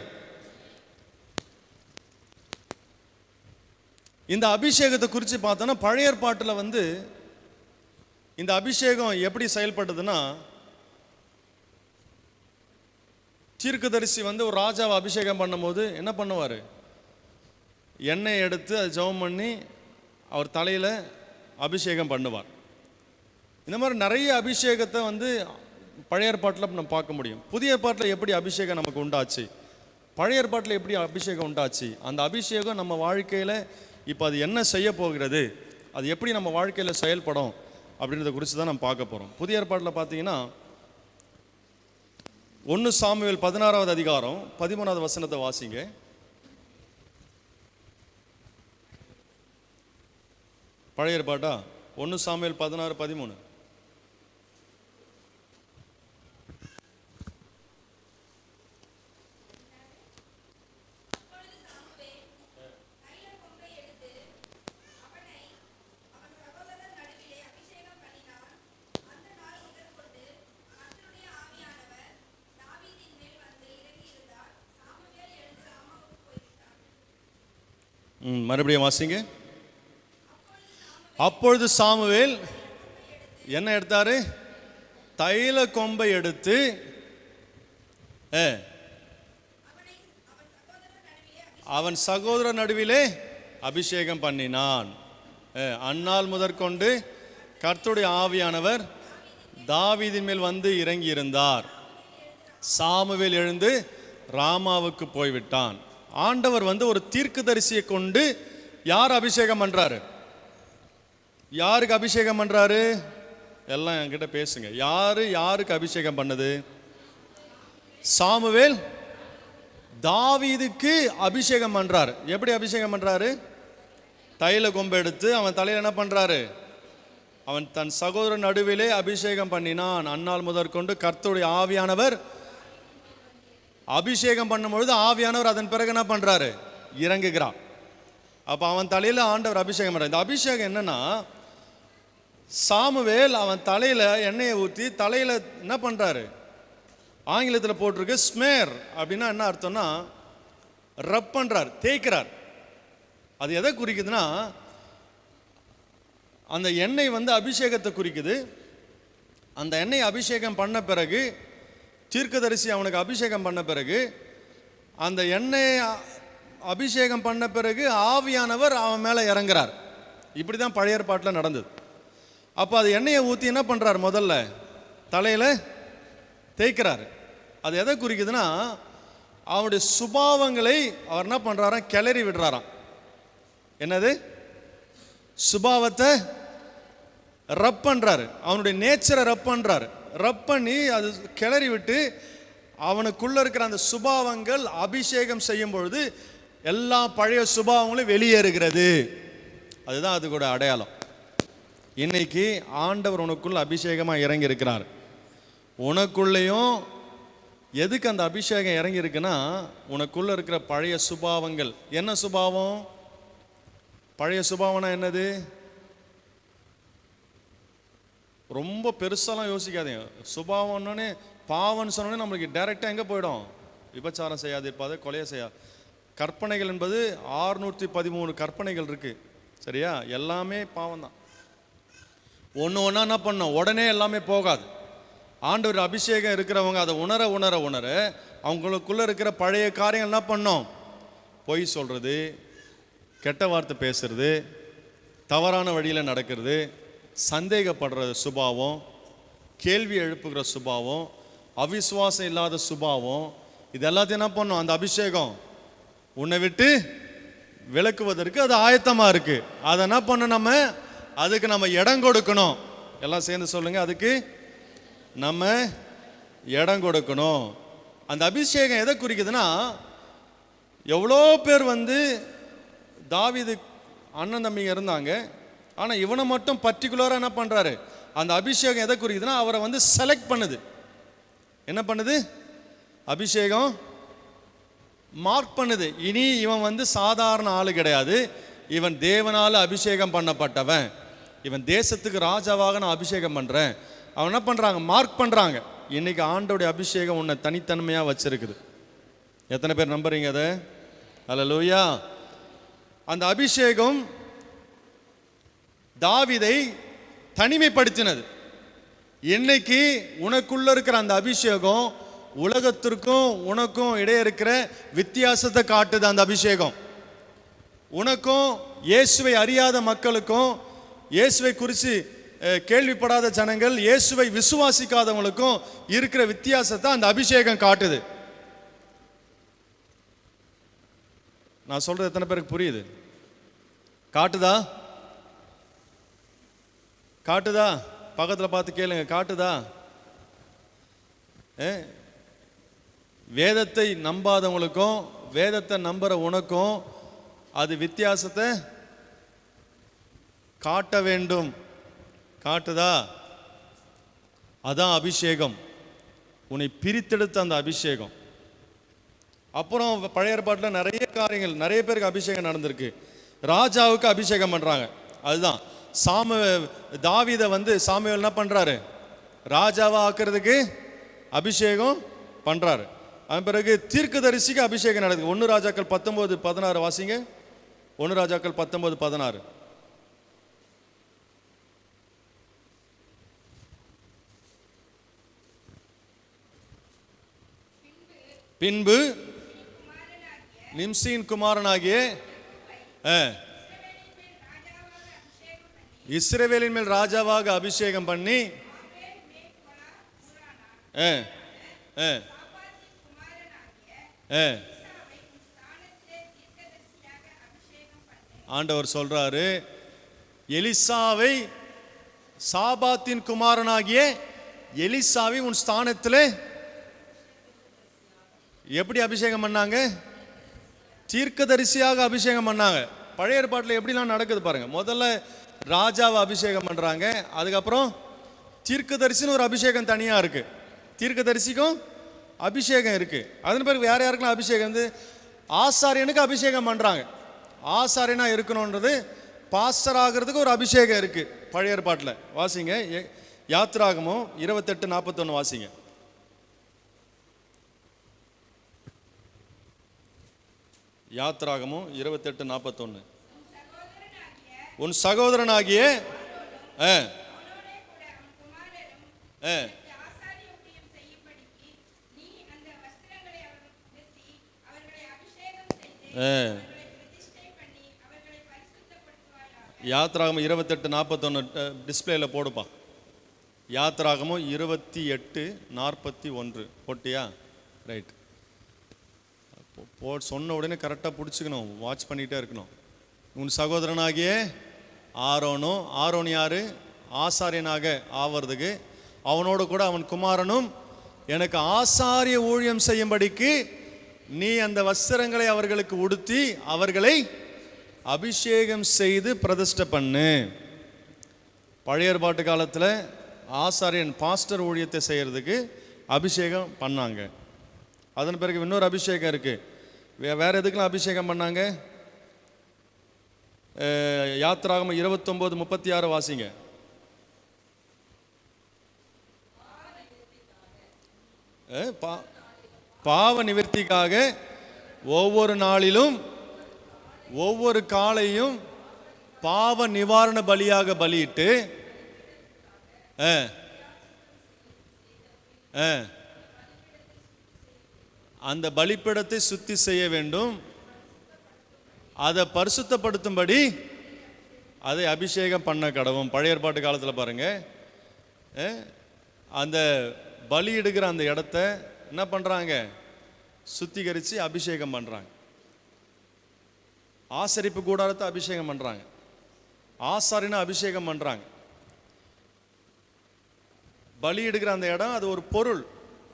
இந்த அபிஷேகத்தை குறித்து பார்த்தோன்னா பழைய ஏற்பாட்டில் இந்த அபிஷேகம் எப்படி செயல்பட்டதுன்னா, தீர்க்கதரிசி ஒரு ராஜாவை அபிஷேகம் பண்ணும்போது என்ன பண்ணுவார்? எண்ணெய் எடுத்து அதை ஜெபம் பண்ணி அவர் தலையில் அபிஷேகம் பண்ணுவார். இந்த மாதிரி நிறைய அபிஷேகத்தை பழைய ஏற்பாட்டில் நம்ம பார்க்க முடியும். புதிய ஏற்பாட்டில் எப்படி அபிஷேகம் நமக்கு உண்டாச்சு, பழைய ஏற்பாட்டில் எப்படி அபிஷேகம் உண்டாச்சு, அந்த அபிஷேகம் நம்ம வாழ்க்கையில் இப்போ அது என்ன செய்ய போகிறது, அது எப்படி நம்ம வாழ்க்கையில் செயல்படும் அப்படின்றத குறித்து தான் நம்ம பார்க்க போகிறோம். புதிய ஏற்பாட்டில் பார்த்தீங்கன்னா 1 சாமுவேல் 16வது அதிகாரம் 13வது வசனத்தை வாசிங்க. பழைய ஏற்பாட்டா? 1 சாமுவேல் 16:13. மறுபடியும் வாசிங்க. அப்பொழுது சாமுவேல் என்ன எடுத்தாரு? தைல கொம்பை எடுத்து அவன் சகோதரர் நடுவிலே அபிஷேகம் பண்ணினான். அந்நாள் முதற்கொண்டு கர்த்தருடைய ஆவியானவர் தாவீதின் மேல் இறங்கி இருந்தார். சாமுவேல் எழுந்து ராமாவுக்கு போய்விட்டான். ஆண்டவர் ஒரு தீர்க்கதரிசியை கொண்டு யார் அபிஷேகம் பண்றாரு? யாருக்கு அபிஷேகம் பண்றாரு? எல்லாம் என்கிட்ட பேசுங்க. யாருக்கு அபிஷேகம் பண்ணது? சாமுவேல் தாவீதுக்கு அபிஷேகம் பண்றாரு. எப்படி அபிஷேகம் பண்றாரு? தைல கொம்பை எடுத்து அவன் தலையில் என்ன பண்றாரு? அவன் தன் சகோதரன் நடுவிலே அபிஷேகம் பண்ணினான். அந்நாள் முதற்கொண்டு கர்த்தருடைய ஆவியானவர் அபிஷேகம் பண்ணும்பொழுது ஆவியானவர் அதன் பிறகு என்ன பண்றாரு? இறங்குகிறார். அப்ப அவன் தலையில ஆண்டவர் அபிஷேகம் பண்றார். இந்த அபிஷேகம் என்னன்னா, சாமுவேல் அவன் தலையில எண்ணெயை ஊற்றி தலையில என்ன பண்றாரு? ஆங்கிலத்தில் போட்டிருக்கு ஸ்மேர். அப்படின்னா என்ன அர்த்தம்னா, ரப் பண்றார், தேய்க்கிறார். அது எதை குறிக்குதுன்னா, அந்த எண்ணெய் அபிஷேகத்தை குறிக்குது. அந்த எண்ணெய் அபிஷேகம் பண்ண பிறகு, தீர்க்கதரிசி அவனுக்கு அபிஷேகம் பண்ண பிறகு, அந்த எண்ணெய் அபிஷேகம் பண்ண பிறகு ஆவியானவர் அவன் மேலே இறங்குறார். இப்படி தான் பழைய ஏற்பாட்டில் நடந்தது. அப்போ அது எண்ணெயை ஊற்றி என்ன பண்ணுறார்? முதல்ல தலையில் தேய்க்கிறார். அது எதை குறிக்குதுன்னா, அவனுடைய சுபாவங்களை அவர் என்ன பண்ணுறாராம்? கிளறி விடுறாராம். என்னது? சுபாவத்தை ரப் பண்ணுறாரு. அவனுடைய நேச்சரை ரப் பண்ணுறாரு. ரப் பண்ணி அது கிளறி விட்டு அவனுக்குள்ள இருக்கிற அந்த சுபாவங்கள் அபிஷேகம் செய்யும் பொழுது எல்லா பழைய சுபாவங்களும் வெளியேறுகிறது. அதுதான் அது கூட அடையாளம். இன்னைக்கு ஆண்டவர் உனக்குள்ள அபிஷேகமாக இறங்கி இருக்கிறார். உனக்குள்ளேயும் எதுக்கு அந்த அபிஷேகம் இறங்கி இருக்குன்னா, உனக்குள்ள இருக்கிற பழைய சுபாவங்கள். என்ன சுபாவம்? பழைய சுபாவம்னா என்னது? ரொம்ப பெருசாலாம் யோசிக்காதீங்க. சுபாவம்னு பாவம்னு சொன்னோன்னே நம்மளுக்கு டைரெக்டாக எங்கே போயிடும்? விபச்சாரம் செய்யாது இருப்பாது, கொலையை செய்யாது. கற்பனைகள் என்பது 613 கற்பனைகள் இருக்குது. சரியா? எல்லாமே பாவம் தான். ஒன்று ஒன்றா என்ன பண்ணோம்? உடனே எல்லாமே போகாது. ஆண்டவர் அபிஷேகம் இருக்கிறவங்க அதை உணர உணர உணர அவங்களுக்குள்ளே இருக்கிற பழைய காரியங்கள் என்ன பண்ணோம்? பொய் சொல்கிறது, கெட்ட வார்த்தை பேசுறது, தவறான வழியில் நடக்கிறது, சந்தேகப்படுற சுபாவம், கேள்வி எழுப்புகிற சுபாவம், அவிசுவாசம் இல்லாத சுபாவம், இது எல்லாத்தையும் என்ன பண்ணும்? அந்த அபிஷேகம் உன்னை விட்டு விளக்குவதற்கு அது ஆயத்தமாக இருக்கு. அதை என்ன பண்ண அதுக்கு நம்ம இடம் கொடுக்கணும். எல்லாம் சேர்ந்து சொல்லுங்க, அதுக்கு நம்ம இடம் கொடுக்கணும். அந்த அபிஷேகம் எதை குறிக்குதுன்னா, எவ்வளோ பேர் தாவீது அண்ணன் தம்பிங்க இருந்தாங்க, ஆனால் இவனை மட்டும் பர்டிகுலராக என்ன பண்ணுறாரு? அந்த அபிஷேகம் எதை குறிக்குதுன்னா, அவரை செலக்ட் பண்ணுது. என்ன பண்ணுது? அபிஷேகம் மார்க் பண்ணுது. இனி இவன் சாதாரண ஆளு கிடையாது, இவன் தேவனால் அபிஷேகம் பண்ணப்பட்டவன், இவன் தேசத்துக்கு ராஜாவாக நான் அபிஷேகம் பண்ணுறேன். அவன் என்ன பண்ணுறாங்க? மார்க் பண்ணுறாங்க. இன்னைக்கு ஆண்டோடைய அபிஷேகம் உன்னை தனித்தன்மையாக வச்சிருக்குது. எத்தனை பேர் நம்புறீங்க அதை? அல்லேலூயா. அந்த அபிஷேகம் தாவீதை தனிமைப்படுத்தினது. இன்னைக்கு உனக்குள்ள இருக்கிற அந்த அபிஷேகம் உலகத்திற்கும் உனக்கும் இடையே இருக்கிற வித்தியாசத்தை காட்டுது. அந்த அபிஷேகம் உனக்கும் இயேசுவை அறியாத மக்களுக்கும், இயேசுவை குறித்து கேள்விப்படாத ஜனங்கள், இயேசுவை விசுவாசிக்காதவங்களுக்கும் இருக்கிற வித்தியாசத்தை அந்த அபிஷேகம் காட்டுது. நான் சொல்றது எத்தனை பேருக்கு புரியுது? காட்டுதா? காட்டுதா? பக்கத்தில் பார்த்து கேளுங்க, காட்டுதா? வேதத்தை நம்பாதவங்களுக்கும் வேதத்தை நம்புற உனக்கும் அது வித்தியாசத்தை காட்ட வேண்டும். காட்டுதா? அதான் அபிஷேகம், உன்னை பிரித்தெடுத்த அந்த அபிஷேகம். அப்புறம் பழைய ஏற்பாட்டில் நிறைய காரியங்கள், நிறைய பேருக்கு அபிஷேகம் நடந்திருக்கு. ராஜாவுக்கு அபிஷேகம் பண்ணுறாங்க. அதுதான் தாவீதை சாமுவேல் என்ன பண்ணுறாரு? ராஜாவை ஆக்கிறதுக்கு அபிஷேகம் பண்ணுறாரு. அதன் பிறகு தீர்க்கதரிசிக்கு அபிஷேகம் நடக்குது. 1 ராஜாக்கள் 19:16 வாசிங்க. 1 ராஜாக்கள் 19:16. பின்பு நிம்சியின் குமாரனாகிய இஸ்ரவேலின் மேல் ராஜாவாக அபிஷேகம் பண்ணி ஆண்டவர் சொல்றாரு, எலிசாவை, சாபாத்தின் குமாரனாகிய எலிசாவை உன் ஸ்தானத்தில் எப்படி அபிஷேகம் பண்ணாங்க? தீர்க்கதரிசியாக அபிஷேகம் பண்ணாங்க. பழைய ஏற்பாட்டில் எப்படிலாம் நடக்குது பாருங்க. முதல்ல ராஜாவை அபிஷேகம் பண்றாங்க, அதுக்கப்புறம் தீர்க்கதரிசின்னு ஒரு அபிஷேகம் தனியா இருக்கு. தீர்க்கதரிசிக்கும் அபிஷேகம் இருக்கு. அதன் பிறகு யார் யாருக்கெல்லாம் அபிஷேகம் ஆசாரியனுக்கு அபிஷேகம் பண்றாங்க. ஆசாரியனா இருக்கணும்ன்றது, பாஸ்டர் ஆகிறதுக்கு ஒரு அபிஷேகம் இருக்கு பழைய ஏற்பாட்டில். வாசிங்க, யாத்ராகமம் 28:41 வாசிங்க. யாத்ராகமம் 28:41. உன் சகோதரனாகிய யாத்ராகமம் 28:41 டிஸ்பிளேல போடுப்பா. யாத்ராகமம் 28:41 போட்டியா? ரைட். சொன்ன உடனே கரெக்டாக பிடிச்சிக்கணும், வாட்ச் பண்ணிகிட்டே இருக்கணும். உன் சகோதரனாகிய ஆரோனும், ஆரோன் யாரு? ஆசாரியனாக ஆவறதுக்கு, அவனோடு கூட அவன் குமாரனும் எனக்கு ஆசாரிய ஊழியம் செய்யும்படிக்கு நீ அந்த வஸ்திரங்களை அவர்களுக்கு உடுத்தி அவர்களை அபிஷேகம் செய்து பிரதிஷ்டை பண்ணு. பழைய ஏற்பாட்டு காலத்தில் ஆசாரியன் பாஸ்டர் ஊழியத்தை செய்கிறதுக்கு அபிஷேகம் பண்ணாங்க. அதன் பிறகு இன்னொரு அபிஷேகம் இருக்கு. வேற எதுக்கெல்லாம் அபிஷேகம் பண்ணாங்க? யாத்ராகமம் 29:36 வாசிங்க. பாவ நிவர்த்திக்காக ஒவ்வொரு நாளிலும் ஒவ்வொரு காலையும் பாவ நிவாரண பலியாக பலியிட்டு அந்த பலிப்பீடத்தை சுத்தி செய்ய வேண்டும். அதை பரிசுத்தப்படுத்தும்படி அதை அபிஷேகம் பண்ண கடவும். பழைய ஏற்பாட்டு காலத்தில் பாருங்க, அந்த பலி எடுக்கிற அந்த இடத்த என்ன பண்ணுறாங்க, சுத்திகரித்து அபிஷேகம் பண்ணுறாங்க. ஆசரிப்பு கூடாரத்தை அபிஷேகம் பண்ணுறாங்க, ஆசாரின அபிஷேகம் பண்ணுறாங்க. பலி எடுக்கிற அந்த இடம் அது ஒரு பொருள்,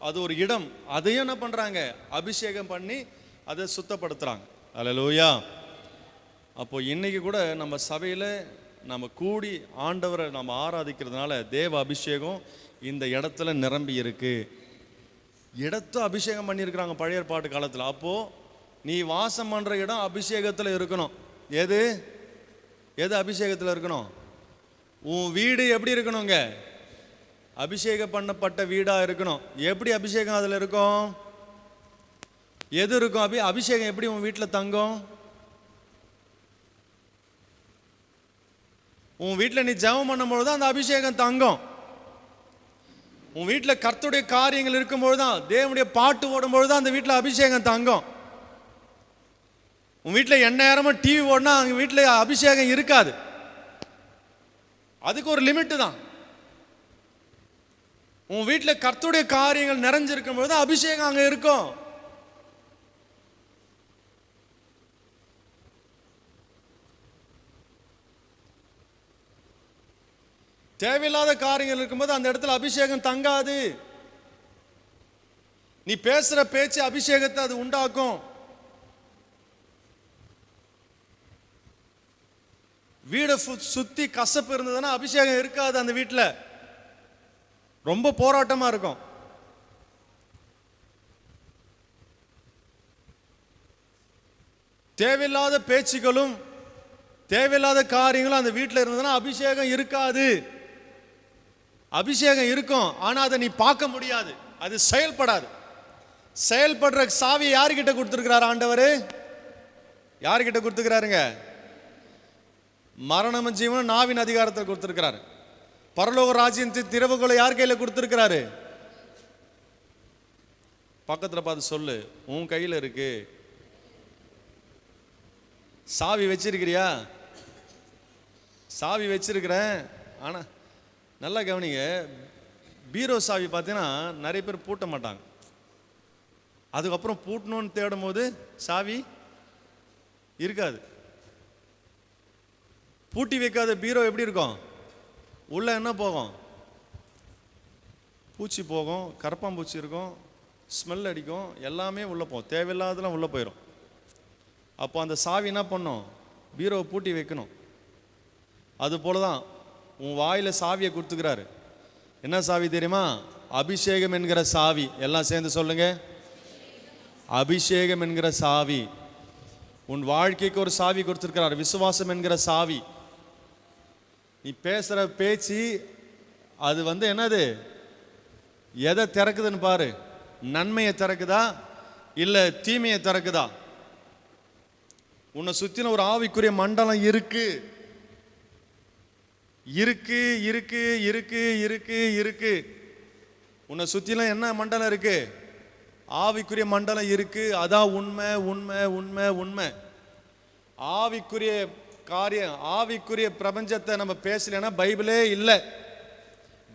அது ஒரு இடம், அதையும் என்ன பண்ணுறாங்க, அபிஷேகம் பண்ணி அதை சுத்தப்படுத்துகிறாங்க. அல்லேலூயா. அப்போ இன்னைக்கு கூட நம்ம சபையில் நம்ம கூடி ஆண்டவரை நம்ம ஆராதிக்கிறதுனால தேவ அபிஷேகம் இந்த இடத்துல நிரம்பி இருக்கு. இடத்த அபிஷேகம் பண்ணியிருக்கிறாங்க பழைய ஏற்பாட்டு காலத்தில். அப்போது நீ வாசம் பண்ணுற இடம் அபிஷேகத்தில் இருக்கணும். எது எது அபிஷேகத்தில் இருக்கணும்? உன் வீடு எப்படி இருக்கணுங்க? அபிஷேகம் பண்ணப்பட்ட வீடாக இருக்கணும். எப்படி அபிஷேகம் அதில் இருக்கும்? எது இருக்கும்? அபிஷேகம் எப்படி உன் வீட்டில் தங்கும்? உன் வீட்டில் நீ ஜெபம் பண்ணும்போது தான் அந்த அபிஷேகம் தங்கும். உன் வீட்டில் கர்த்தருடைய காரியங்கள் இருக்கும்போது தான், தேவனுடைய பாட்டு ஓடும்போது தான் அந்த வீட்டில் அபிஷேகம் தங்கும். உன் வீட்டில் எந்நேரமும் டிவி ஓடினா அங்கே வீட்டில் அபிஷேகம் இருக்காது. அதுக்கு ஒரு லிமிட்டு தான். உன் வீட்டில் கர்த்தருடைய காரியங்கள் நிறைஞ்சிருக்கும் போது அபிஷேகம் அங்கே இருக்கும். தேவையில்லாத காரியங்கள் இருக்கும்போது அந்த இடத்துல அபிஷேகம் தங்காது. நீ பேசுற பேச்சு அபிஷேகத்தை அது உண்டாக்கும். வீடை சுத்தி கசப்பு இருந்ததுன்னா அபிஷேகம் இருக்காது. அந்த வீட்டில் ரொம்ப போராட்டமா இருக்கும். தேவையில்லாத பேச்சுகளும் தேவையில்லாத காரியங்களும் அந்த வீட்டில் இருந்ததுன்னா அபிஷேகம் இருக்காது. அபிஷேகம் இருக்கும், ஆனா அதை நீ பார்க்க முடியாது, அது செயல்படாது. செயல்படுற சாவியை யாருக்கிட்ட கொடுத்துருக்கிறார் ஆண்டவர்? யாருக்கிட்ட கொடுத்துக்கிறாருங்க? மரணமும் ஜீவனும் நாவின் அதிகாரத்தை கொடுத்துருக்கிறாரு. பரலோக ராஜ்யத்தின் திறவுகளை யார் கையில் கொடுத்துருக்கிறாரு? பக்கத்தில் பார்த்து சொல்லு, உன் கையில் இருக்கு. சாவி வச்சிருக்கிறியா? சாவி வச்சிருக்கிறேன். ஆனால் நல்லா கவனிங்க, பீரோ சாவி பார்த்தீங்கன்னா நிறைய பேர் பூட்ட மாட்டாங்க. அதுக்கப்புறம் பூட்டணும்னு தேடும் போது சாவி இருக்காது. பூட்டி வைக்காத பீரோ எப்படி இருக்கும்? உள்ள என்ன போகும்? பூச்சி போகும், கரப்பாம்பூச்சி இருக்கும், ஸ்மெல் அடிக்கும், எல்லாமே உள்ளே போகும், தேவையில்லாதெல்லாம் உள்ளே போயிடும். அப்போ அந்த சாவி என்ன பண்ணும்? பீரோவை பூட்டி வைக்கணும். அது போல தான் உன் வாயில் சாவியை கொடுத்துக்கிறாரு. என்ன சாவி தெரியுமா? அபிஷேகம் என்கிற சாவி. எல்லாம் சேர்ந்து சொல்லுங்க, அபிஷேகம் என்கிற சாவி. உன் வாழ்க்கைக்கு ஒரு சாவி கொடுத்துருக்கிறார், விசுவாசம் என்கிற சாவி. நீ பேசுகிற பேச்சு அது என்னது? எதை திறக்குதுன்னு பாரு. நன்மையை திறக்குதா இல்லை தீமையை திறக்குதா? உன்னை சுற்றின ஒரு ஆவிக்குரிய மண்டலம் இருக்கு இருக்கு இருக்கு இருக்கு இருக்கு இருக்கு. உன்னை சுற்றிலும் என்ன மண்டலம் இருக்கு? ஆவிக்குரிய மண்டலம் இருக்கு. அதான் உண்மை உண்மை உண்மை உண்மை. ஆவிக்குரிய காரியம், ஆவிக்குரிய பிரபஞ்சத்தை நம்ம பேசலைன்னா பைபிளே இல்லை.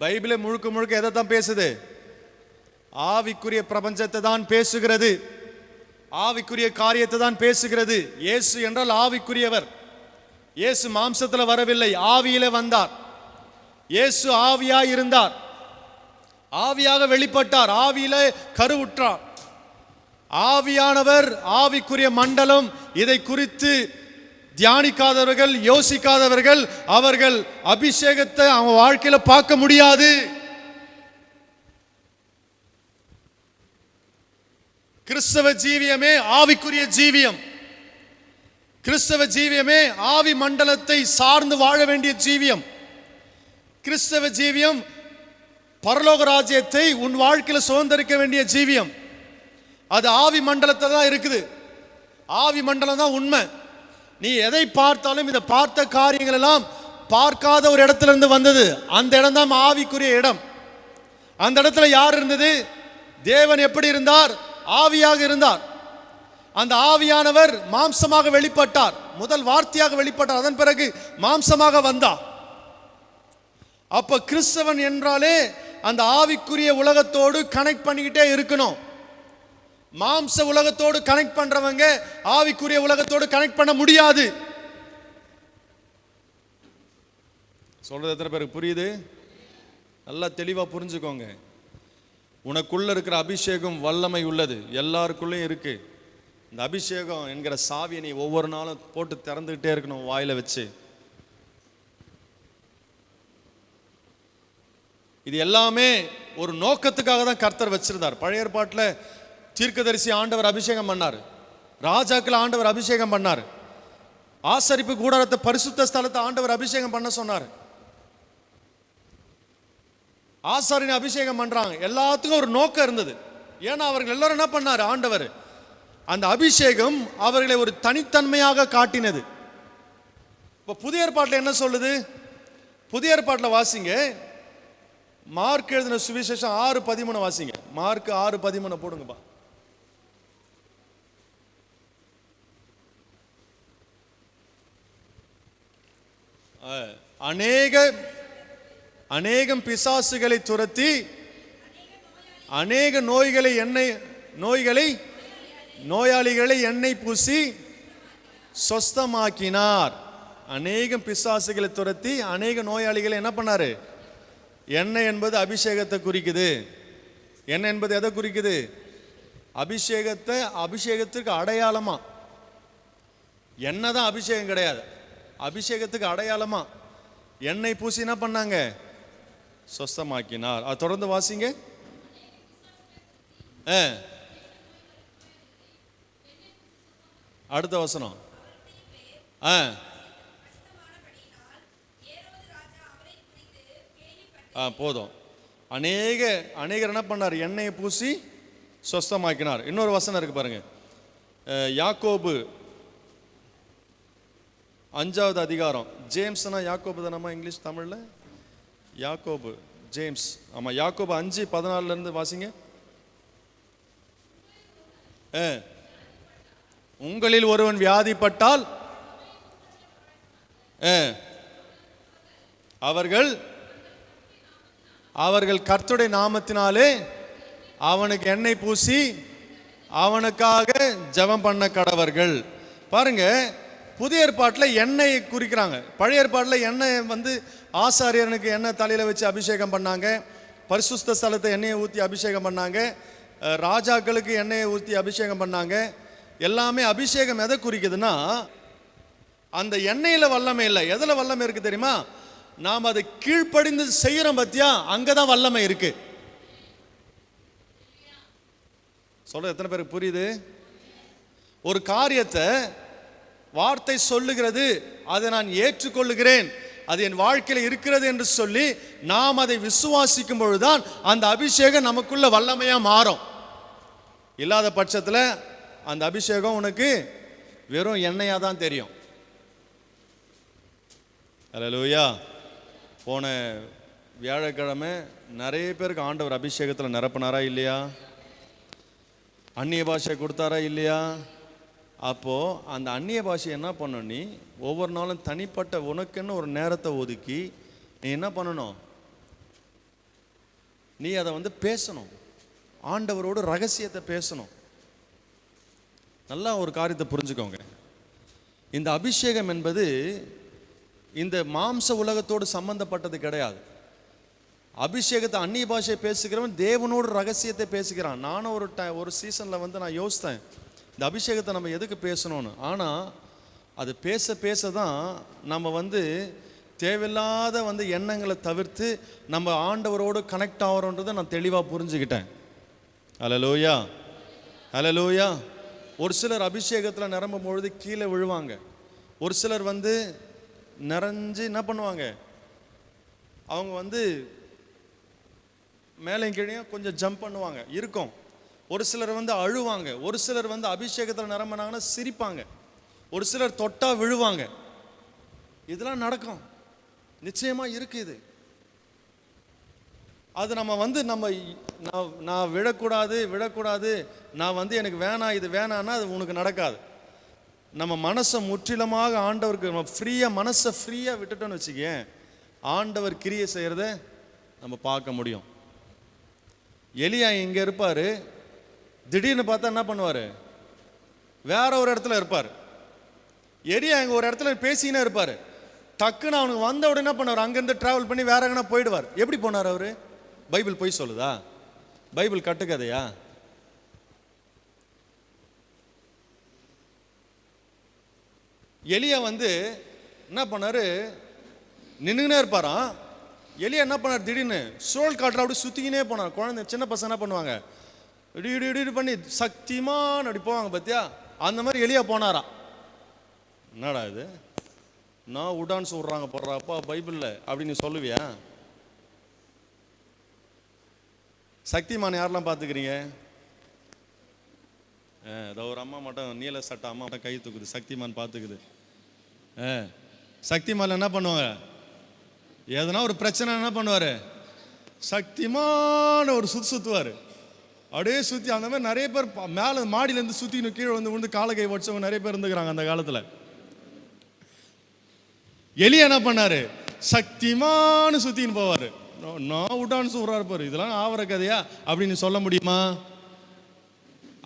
பைபிளே முழுக்க முழுக்க எதை தான் பேசுது? ஆவிக்குரிய பிரபஞ்சத்தை தான் பேசுகிறது, ஆவிக்குரிய காரியத்தை தான் பேசுகிறது. இயேசு என்றால் ஆவிக்குரியவர். இயேசு மாம்சத்தில் வரவில்லை, ஆவியில வந்தார். இயேசு ஆவியாய் இருந்தார், ஆவியாக வெளிப்பட்டார், ஆவியில கருவுற்றார். ஆவியானவர், ஆவிக்குரிய மண்டலம். இதை குறித்து தியானிக்காதவர்கள், யோசிக்காதவர்கள், அவர்கள் அபிஷேகத்தை அவங்க வாழ்க்கையில பார்க்க முடியாது. கிறிஸ்தவ ஜீவியமே ஆவிக்குரிய ஜீவியம். கிறிஸ்தவ ஜீவியமே ஆவி மண்டலத்தை சார்ந்து வாழ வேண்டிய ஜீவியம். கிறிஸ்தவ ஜீவியம் பரலோக ராஜ்யத்தை உன் வாழ்க்கையில் சுதந்திரிக்க வேண்டிய ஜீவியம். அது ஆவி மண்டலத்தில் தான் இருக்குது. ஆவி மண்டலம் தான் உண்மை. நீ எதை பார்த்தாலும் இதை பார்த்த காரியங்கள் எல்லாம் பார்க்காத ஒரு இடத்துல இருந்து வந்தது. அந்த இடம் தான் ஆவிக்குரிய இடம். அந்த இடத்துல யார் இருந்தது? தேவன் எப்படி இருந்தார்? ஆவியாக இருந்தார். அந்த ஆவியானவர் மாம்சமாக வெளிப்பட்டார். முதல் வார்த்தையாக வெளிப்பட்டார், அதன் பிறகு மாம்சமாக வந்தார். அப்ப கிறிஸ்தவன் என்றாலே அந்த ஆவிக்குரிய உலகத்தோடு கனெக்ட் பண்ணிக்கிட்டே இருக்கணும். மாம்ச உலகத்தோடு கனெக்ட் பண்றவங்க ஆவிக்குரிய உலகத்தோடு கனெக்ட் பண்ண முடியாது. சொல்றது எத்தனை பேருக்கு புரியுது? நல்லா தெளிவா புரிஞ்சுக்கோங்க. உனக்குள்ள இருக்கிற அபிஷேகம் வல்லமை உள்ளது, எல்லாருக்குள்ளேயும் இருக்கு. இந்த அபிஷேகம் என்கிற சாவியை நீ ஒவ்வொரு நாளும் போட்டு திறந்துகிட்டே இருக்கணும் வாயில வச்சு. இது எல்லாமே ஒரு நோக்கத்துக்காக தான் கர்த்தர் வச்சிருந்தார். பழைய ஏற்பாட்டில் தீர்க்கதரிசி ஆண்டவர் அபிஷேகம் பண்ணார், ராஜாக்கள் ஆண்டவர் அபிஷேகம் பண்ணார், ஆசரிப்பு கூடாரத்தை பரிசுத்த ஸ்தலத்தை ஆண்டவர் அபிஷேகம் பண்ண சொன்னார், ஆசாரியனை அபிஷேகம் பண்றாங்க. எல்லாத்துக்கும் ஒரு நோக்கம் இருந்தது. ஏன்னா அவர்கள் எல்லாரும் என்ன பண்ணார்? ஆண்டவர் அந்த அபிஷேகம் அவர்களை ஒரு தனித்தன்மையாக காட்டினது. இப்போ புதிய ஏற்பாட்டில் என்ன சொல்லுது? புதிய ஏற்பாட்டில் வாசிங்க, மார்க் எழுதின சுவிசேஷம் 6:13 வாசிங்க. மார்க் 6:13 போடுங்கப்பா. அநேகம் பிசாசுகளை துரத்தி அநேக நோயாளிகளை எண்ணெய் பூசி சொஸ்தமாக்கினார். அநேகம் பிசாசுகளை துரத்தி அநேக நோயாளிகளை என்ன பண்ணாரு? எண்ணெய் என்பது அபிஷேகத்தை குறிக்குது. எண்ணெய் என்பது எதை குறிக்குது? அபிஷேகத்திற்கு அடையாளமா. எண்ணெய் தான் அபிஷேகம் கிடையாது, அபிஷேகத்துக்கு அடையாளமா எண்ணெய் பூசி என்ன பண்ணாங்க? சொஸ்தமாக்கினார். அது தொடர்ந்து வாசிங்க. அடுத்த வசனம். போதும். அநேகர் என்ன பண்ணார்? எண்ணெயை பூசி சொஸ்தமாக்கினார். இன்னொரு வசனம் இருக்கு பாருங்க, யாக்கோபு 5வது அதிகாரம். ஜேம்ஸ்னா யாக்கோபு தானம்மா இங்கிலீஷ் தமிழ்ல? யாக்கோபு, ஜேம்ஸ். ஆமா, யாக்கோபு 5:14 இருந்து வாசிங்க. உங்களில் ஒருவன் வியாதிப்பட்டால் அவர்கள் கர்த்தருடைய நாமத்தினாலே அவனுக்கு எண்ணெய் பூசி அவனுக்காக ஜெபம் பண்ண கடவர்கள். பாருங்க, புதிய ஏற்பாட்டில் எண்ணெயை குறிக்கிறாங்க. பழைய ஏற்பாட்டில் எண்ணெய் ஆசாரியனுக்கு எண்ணெய் தலையில் வச்சு அபிஷேகம் பண்ணாங்க, பரிசுத்த ஸ்தலத்தை எண்ணெயை ஊற்றி அபிஷேகம் பண்ணாங்க, ராஜாக்களுக்கு எண்ணெயை ஊற்றி அபிஷேகம் பண்ணாங்க. எல்லாமே அபிஷேகம் எதை குறிக்குதுன்னா, அந்த எண்ணெயில் வல்லமை இல்லை. எதில் வல்லமை இருக்கு தெரியுமா? நாம் அதை கீழ்ப்படிந்து செய்கிறோம் பத்தியா, அங்கதான் வல்லமை இருக்கு. சொல்ற எத்தனை பேருக்கு புரியுது? ஒரு காரியத்தை வார்த்தை சொல்லுகிறது, அதை நான் ஏற்றுக்கொள்ளுகிறேன், அது என் வாழ்க்கையில் இருக்கிறது என்று சொல்லி நாம் அதை விசுவாசிக்கும் பொழுதுதான் அந்த அபிஷேகம் நமக்குள்ள வல்லமையா மாறும். இல்லாத பட்சத்தில் அந்த அபிஷேகம் உனக்கு வெறும் எண்ணெயா தான் தெரியும். அல்லேலூயா. போன வியாழக்கிழமை நிறைய பேருக்கு ஆண்டவர் அபிஷேகத்தில் நிரப்பினாரா இல்லையா? அந்நிய பாஷை கொடுத்தாரா இல்லையா? அப்போது அந்த அந்நிய பாஷை என்ன பண்ணணும்? நீ ஒவ்வொரு நாளும் தனிப்பட்ட உனக்குன்னு ஒரு நேரத்தை ஒதுக்கி நீ என்ன பண்ணணும்? நீ அதை பேசணும், ஆண்டவரோடு ரகசியத்தை பேசணும். நல்லா ஒரு காரியத்தை புரிஞ்சுக்கோங்க. இந்த அபிஷேகம் என்பது இந்த மாம்ச உலகத்தோடு சம்பந்தப்பட்டது கிடையாது. அபிஷேகத்தை அந்நிய பாஷை பேசுகிறவன் தேவனோடு ரகசியத்தை பேசுகிறான். நானும் ஒரு சீசனில் நான் யோசித்தேன், இந்த அபிஷேகத்தை நம்ம எதுக்கு பேசணும்னு. ஆனால் அது பேச பேச தான் நம்ம தேவையில்லாத எண்ணங்களை தவிர்த்து நம்ம ஆண்டவரோடு கனெக்ட் ஆகிறோன்றதை நான் தெளிவாக புரிஞ்சுக்கிட்டேன். அல்லேலூயா, அல்லேலூயா. ஒரு சிலர் அபிஷேகத்தில் நிரம்பும் பொழுது கீழே விழுவாங்க. ஒரு சிலர் நிறைஞ்சு என்ன பண்ணுவாங்க? அவங்க மேலே கீழே கொஞ்சம் ஜம்ப் பண்ணுவாங்க, இருக்கும். ஒரு சிலர் அழுவாங்க. ஒரு சிலர் அபிஷேகத்தில் நிரம்பினாங்கன்னா சிரிப்பாங்க. ஒரு சிலர் தொட்டா விழுவாங்க. இதெல்லாம் நடக்கும், நிச்சயமா இருக்கு. இது அது நம்ம வந்து நான் விழக்கூடாது, நான் வந்து எனக்கு வேணாம், இது வேணான்னா அது உனக்கு நடக்காது. நம்ம மனசை முற்றிலுமாக ஆண்டவருக்கு நம்ம மனசை ஃப்ரீயாக விட்டுட்டோன்னு வச்சுக்கேன், ஆண்டவர் கிரியை செய்கிறத நம்ம பார்க்க முடியும். எலியா இங்கே இருப்பார், திடீர்னு பார்த்தா என்ன பண்ணுவார், வேற ஒரு இடத்துல இருப்பார். எலியா இங்கே ஒரு இடத்துல பேசிக்கினே இருப்பார். டக்குன்னு அவனுக்கு வந்த உடனே என்ன பண்ணுவார், அங்கேருந்து ட்ராவல் பண்ணி வேற எங்கன்னா போயிடுவார். எப்படி போனார் அவர்? பைபிள் பொய் சொல்லுதா? பைபிள் கட்டுக்கதையா? எலியா வந்து என்ன பண்ணாரு, நின்றுனே இருப்பாராம். எலியா என்ன பண்ணார், திடீர்னு சோல் காட்டுற அப்படி சுற்றிக்கினே போனார். குழந்தை சின்ன பசங்க என்ன பண்ணுவாங்க, இடி பண்ணி சக்திமான் அப்படி போவாங்க பார்த்தியா, அந்த மாதிரி எலியா போனாரா. என்னடா இது, நான் உடான்ஸ் விட்றாங்க போடுறாப்பா பைபிளில் அப்படின்னு சொல்லுவியா? சக்திமான் யாரெல்லாம் பார்த்துக்கிறீங்க? ஏதோ ஒரு அம்மா மட்டும் நீல சட்டை அம்மா மட்டும் கை தூக்குது, சக்திமான் பார்த்துக்குது. சக்திமான் என்ன பண்ணுவாங்க, எதனா ஒரு பிரச்சனை என்ன பண்ணுவார், சக்திமான ஒரு சுற்றுவார். அப்படியே சுற்றி அந்த மாதிரி நிறைய பேர் மேலே மாடியிலேருந்து சுற்றின்னு கீழே வந்து காலை கை வச்சவங்க நிறைய பேர் இருந்துக்கிறாங்க அந்த காலத்தில். எலியா என்ன பண்ணாரு, சக்திமான சுற்றின்னு போவார். நான் விட்டான்னு சொல்கிறாரு பாரு, இதெல்லாம் ஆவற கதையா அப்படின்னு சொல்ல முடியுமா?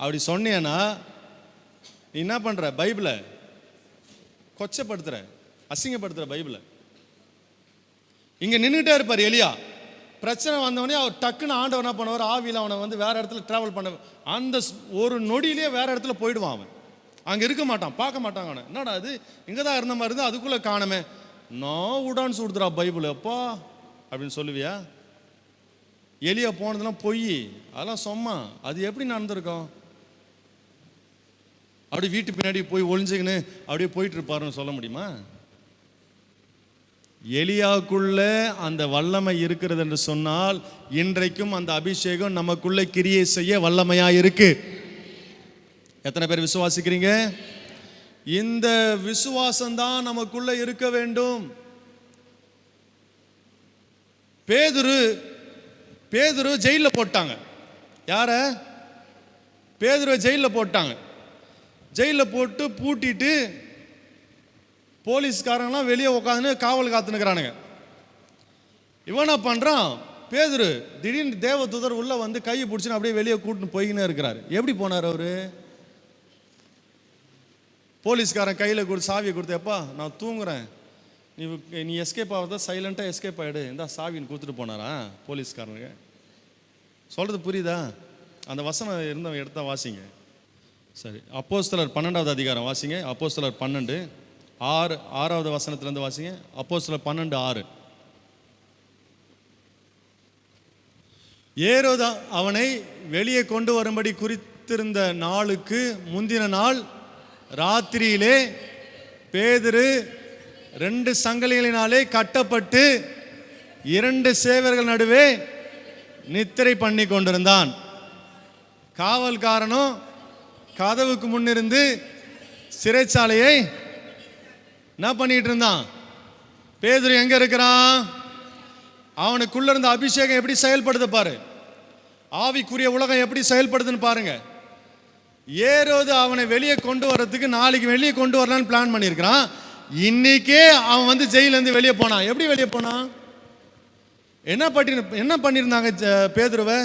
அப்படி சொன்னேன்னா நீ என்ன பண்ணுற, பைபிளை கொச்சப்படுத்துற, அசிங்கப்படுத்துற பைபிளை. இங்கே நின்றுட்டே இருப்பார் எலியா. பிரச்சனை வந்தவொடனே அவர் டக்குன்னு ஆண்டவர் என்ன பண்ணுவார், ஆவியில் அவனை வந்து வேற இடத்துல ட்ராவல் பண்ண, அந்த ஒரு நொடியிலே வேற இடத்துல போயிடுவான். அவன் அங்கே இருக்க மாட்டான், பார்க்க மாட்டாங்க. அவனை என்னடா அது இங்கே தான் இருந்த மாதிரி இருந்தால் அதுக்குள்ளே காணமே, நான் உடான்னு சொல்லுறா பைபிள் அப்பா அப்படின்னு சொல்லுவியா? எலியா போனதெல்லாம் பொய், அதெல்லாம் சொம்மா. அது எப்படி நடந்திருக்கும்? அப்படி வீட்டு பின்னாடி போய் ஒளிஞ்சுக்கின்னு அப்படியே போயிட்டு இருப்பாருன்னு சொல்ல முடியுமா? எலியாவுக்குள்ள அந்த வல்லமை இருக்கிறது என்று சொன்னால் இன்றைக்கும் அந்த அபிஷேகம் நமக்குள்ள கிரியை செய்ய வல்லமையா இருக்கு. எத்தனை பேர் விசுவாசிக்கிறீங்க? இந்த விசுவாசம்தான் நமக்குள்ள இருக்க வேண்டும். பேதுரு ஜெயிலில் போட்டாங்க. யார? பேதுருவை ஜெயிலில் போட்டாங்க. ஜெயிலில் போட்டு பூட்டிட்டு போலீஸ்காரங்களாம் வெளியே உட்காந்துன்னு காவல் காத்துனுக்கிறானுங்க. இவன் என்ன பண்ணுறான், பேதுரு திடீர்னு தேவதூதர் உள்ளே வந்து கையை பிடிச்சின்னு அப்படியே வெளியே கூட்டின்னு போய்கினே இருக்கிறாரு. எப்படி போனார் அவரு? போலீஸ்காரன் கையில் கொடுத்து சாவியை கொடுத்து, எப்பா நான் தூங்குறேன், நீ எஸ்கேப் ஆகிறதா சைலண்ட்டாக எஸ்கேப் ஆகிடு, இந்த சாவின்னு கொடுத்துட்டு போனாரா போலீஸ்காரனுக்கு? சொல்கிறது புரியுதா? அந்த வசனம் இருந்தவன் எடுத்தா வாசிங்க. சரி, அப்போஸ்தலர் 12வது அதிகாரம் வாசிங்க. அப்போஸ்தலர் 12 6வது வசனத்திலேருந்து வாசிங்க. அப்போஸ்தலர் 12:6. ஏரோது அவனை வெளியே கொண்டு வரும்படி குறித்திருந்த நாளுக்கு முந்தின நாள் ராத்திரியிலே பேதுரு 2 சங்கிலிகளினாலே கட்டப்பட்டு 2 சேவர்கள் நடுவே நித்திரை பண்ணி கொண்டிருந்தான். காவல்காரனும் கதவுக்கு முன்னிருந்து சிறைச்சாலையை என்ன பண்ணிட்டு இருந்தான்? பேதுரு எங்க இருக்கிறான்? அவனுக்குள்ள இருந்த அபிஷேகம் எப்படி செயல்படுது பாரு, ஆவிக்குரிய உலகம் எப்படி செயல்படுதுன்னு பாருங்க. ஏரோது அவனை வெளியே கொண்டு வர்றதுக்கு நாளைக்கு வெளியே கொண்டு வரலான்னு பிளான் பண்ணியிருக்கிறான். இன்னைக்கே அவன் வந்து ஜெயிலேருந்து வெளியே போனான். எப்படி வெளியே போனான்? என்ன பண்ணியிருந்தாங்க பேதுருவை?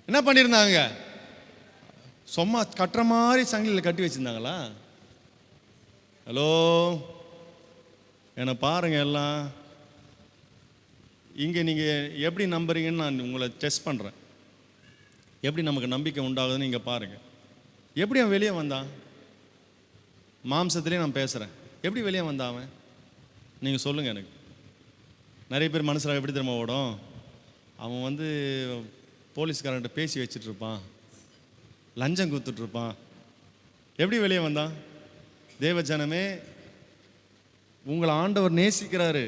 என்ன பண்ணியிருந்தாங்க? சும்மா கட்டுற மாதிரி சங்கிலியில் கட்டி வச்சிருந்தாங்களா? ஹலோ, என்னை பாருங்க எல்லாம். இங்கே நீங்கள் எப்படி நம்புறீங்கன்னு நான் உங்களை டெஸ்ட் பண்ணுறேன். எப்படி நமக்கு நம்பிக்கை உண்டாகுதுன்னு இங்கே பாருங்கள். எப்படி அவன் வெளியே வந்தான்? மாம்சத்திலே நான் பேசுகிறேன். எப்படி வெளியே வந்தான் அவன்? நீங்கள் சொல்லுங்கள் எனக்கு. நிறைய பேர் மனசில் எப்படி திரும்ப ஓடும், அவன் வந்து போலீஸ்காரன்ட்ட பேசி வச்சிட்ருப்பான், லஞ்சம் கொடுத்துட்ருப்பான். எப்படி வெளியே வந்தான்? தேவஜனமே, உங்களை ஆண்டவர் நேசிக்கிறாரு,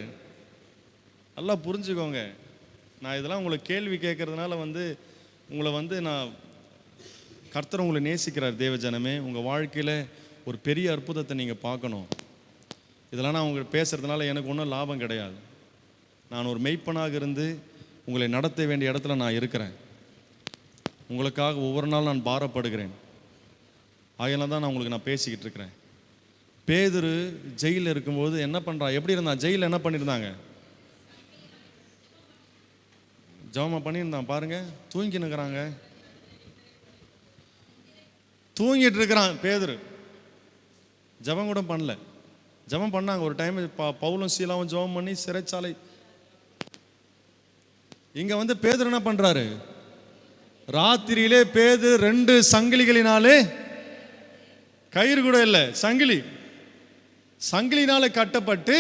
நல்லா புரிஞ்சுக்கோங்க. நான் இதெல்லாம் உங்களை கேள்வி கேட்கறதுனால உங்களை நான் கர்த்தர் உங்களை நேசிக்கிறார். தேவஜனமே, உங்கள் வாழ்க்கையில் ஒரு பெரிய அற்புதத்தை நீங்கள் பார்க்கணும். இதெல்லாம் நான் உங்களுக்கு பேசுகிறதுனால எனக்கு ஒன்றும் லாபம் கிடையாது. நான் ஒரு மெய்ப்பனாக இருந்து உங்களை நடத்த வேண்டிய இடத்துல நான் இருக்கிறேன். உங்களுக்காக ஒவ்வொரு நாள் நான் பாரப்படுகிறேன். ஆகையில தான் நான் உங்களுக்கு நான் பேசிக்கிட்டு இருக்கிறேன். பேதுரு ஜெயிலில் இருக்கும்போது என்ன பண்ணுறான், எப்படி இருந்தான்? ஜெயிலில் என்ன பண்ணியிருந்தாங்க? ஜெபமா பண்ணியிருந்தான் பாருங்க. தூங்கினுக்கிறாங்க, தூங்கிட்டு இருக்கிறான் பேதுரு. ஜெபம் கூட பண்ணல. ஜெபம் பண்ணாங்க ஒரு டைம். பவுலும் சீலாவும் ஜெபம் பண்ணி சிறைச்சாலை. இங்க வந்து பேதுரு என்ன பண்றாரு? ராத்திரியிலே பேதுரு 2 சங்கிலிகளினாலே, கயிறு கூட இல்லை, சங்கிலினால கட்டப்பட்டு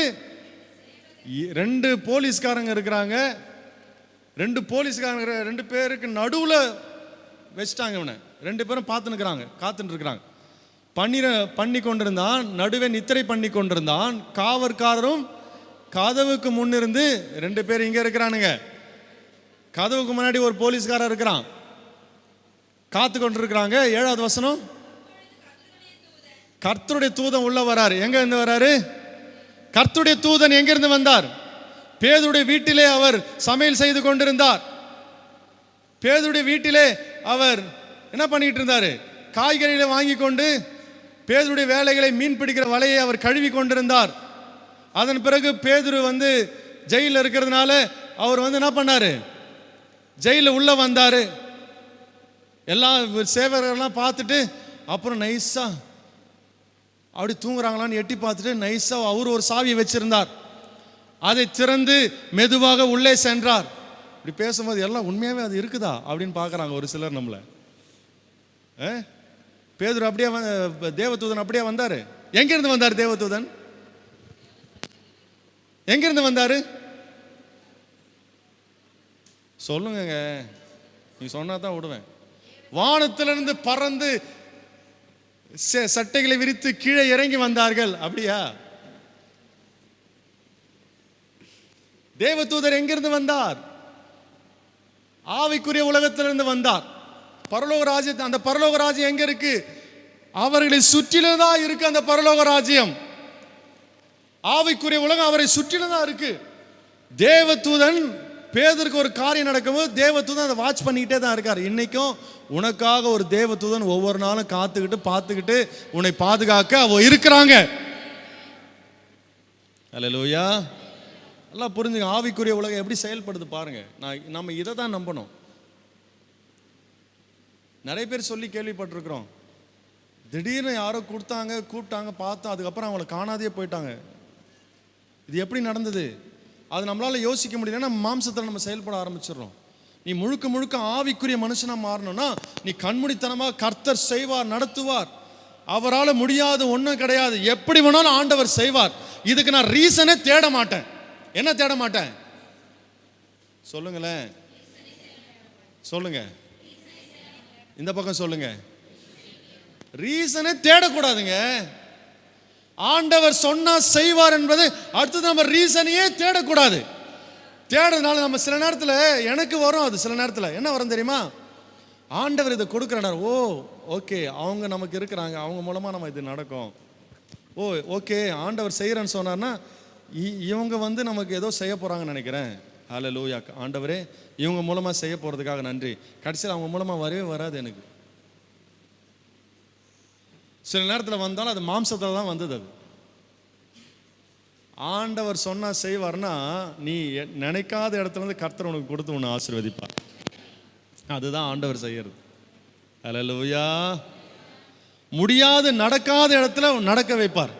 2 போலீஸ்காரங்க இருக்கிறாங்க. 2 போலீஸ்காரங்க 2 பேருக்கு நடுவில் வச்சுட்டாங்க. இவனை 2 பேரும் காத்துட்டு இருக்கிறாங்க. பண்ணி கொண்டிருந்தான், நடுவே நித்திரை பண்ணி கொண்டிருந்தான். காவற்காரரும் கதவுக்கு முன்னிருந்து 2 பேர் இங்கே இருக்கிறானுங்க. கதவுக்கு முன்னாடி ஒரு போலீஸ்காரர் இருக்கிறான், காத்து கொண்டிருக்கிறாங்க. 7வது வசனம், கர்த்தருடைய தூதன் உள்ள வராரு. எங்க இருந்து வராரு? கர்த்தருடைய தூதன் எங்கிருந்து வந்தார்? பேதுருடைய வீட்டிலே அவர் சமையல் செய்து கொண்டிருந்தார். பேதுருடைய வீட்டிலே அவர் என்ன பண்ணிட்டு இருந்தாரு? காய்கறிகளை வாங்கி கொண்டு பேதுருடைய வேலைகளை, மீன் பிடிக்கிற வலையை அவர் கழுவி கொண்டிருந்தார். அதன் பிறகு பேதுரு வந்து ஜெயிலில் இருக்கிறதுனால அவர் வந்து என்ன பண்ணாரு? ஜெயிலில் உள்ள வந்தாரு. எல்லா சேவகர்கள்லாம் பார்த்துட்டு அப்புறம் நைஸா அப்படி தூங்குறாங்களான்னு எட்டி பார்த்துட்டு நைஸா அவர் ஒரு சாவியை வச்சிருந்தார். அதை திறந்து மெதுவாக உள்ளே சென்றார். இப்படி பேசும்போது எல்லாம் உண்மையாகவே அது இருக்குதா அப்படின்னு பார்க்குறாங்க ஒரு சிலர் நம்மளை. பேதுரு அப்படியே தேவதூதன் அப்படியே வந்தார். எங்கிருந்து வந்தார் தேவதூதன்? எங்கிருந்து வந்தார் சொல்லுங்க. நீ சொன்னா தான் விடுவேன். வானத்திலிருந்து பறந்து சட்டைகளை விரித்து கீழே இறங்கி வந்தார்கள். அப்படியா? தேவதூதர் எங்கிருந்து வந்தார்? ஆவிக்குரிய உலகத்திலிருந்து வந்தார். பரலோக ராஜ்யத்தை, அந்த பரலோக ராஜ்யம் எங்க இருக்கு? அவர்களை சுற்றிலும் தான் இருக்கு அந்த பரலோக ராஜ்யம். ஆவிக்குரிய உலகம் அவரை சுற்றிலும் தான் இருக்கு. தேவதூதன் பேதருக்கு ஒரு காரியம் நடக்கும்போது தேவதூதன் அதை வாட்ச் பண்ணிக்கிட்டே தான் இருக்கார். இன்னைக்கும் உனக்காக ஒரு தேவதூதன் ஒவ்வொரு நாளும் காத்துக்கிட்டு பார்த்துக்கிட்டு உன்னை பாதுகாக்க அவ இருக்கிறாங்க. அல்லேலூயா. எல்லாம் புரிஞ்சுங்க. ஆவிக்குரிய உலகம் எப்படி செயல்படுது பாருங்க. நம்ம இதை தான் நம்பணும். நிறைய பேர் சொல்லி கேள்விப்பட்டிருக்கிறோம், திடீர்னு யாரோ கூப்பிட்டாங்க, பார்த்தா அதுக்கப்புறம் அவங்கள காணாதே போயிட்டாங்க. இது எப்படி நடந்தது? அது நம்மளால யோசிக்க முடியலன்னா மாம்சத்தில் நம்ம செயல்பட ஆரம்பிச்சிடறோம். நீ முழுக்க முழுக்க ஆவிக்குரிய மனுஷனா மாறணும்னா நீ கண்மூடித்தனமாக கர்த்தர் செய்வார், நடத்துவார். அவரால் முடியாது ஒன்றும் கிடையாது. எப்படி வேணாலும் ஆண்டவர் செய்வார். இதுக்கு நான் ரீசனே தேட மாட்டேன். என்ன தேட மாட்டேன் சொல்லுங்களேன்? சொல்லுங்க, இந்த பக்கம் சொல்லுங்க. ரீசனே தேடக்கூடாதுங்க. ஆண்டவர் சொன்னா செய்வார் என்பது அடுத்தது நம்ம ரீசனையே தேடக்கூடாது. தேடுறதுனால நம்ம சில நேரத்தில் எனக்கு வரும், அது சில நேரத்தில் என்ன வரும் தெரியுமா? ஆண்டவர் இதை கொடுக்குறார், ஓ ஓகே அவங்க நமக்கு இருக்கிறாங்க, அவங்க மூலமாக நம்ம இது நடக்கும், ஓ ஓகே ஆண்டவர் செய்கிறேன்னு சொன்னார்னா இவங்க வந்து நமக்கு ஏதோ செய்ய போகிறாங்கன்னு நினைக்கிறேன். ஹல்லேலூயா. ஆண்டவரே இவங்க மூலமாக செய்ய போகிறதுக்காக நன்றி. கடைசியில் அவங்க மூலமாக வரவே வராது எனக்கு. சில நேரத்தில் வந்தாலும் அது மாம்சத்தில் தான் வந்தது. அது ஆண்டவர் சொன்னால் செய்வார்னா நீ நினைக்காத இடத்துலேருந்து கர்த்தர் உனக்கு கொடுத்து உன்னை ஆசீர்வதிப்பார். அதுதான் ஆண்டவர் செய்யறது. ஹல்லேலூயா. முடியாது நடக்காத இடத்துல நடக்க வைப்பார்.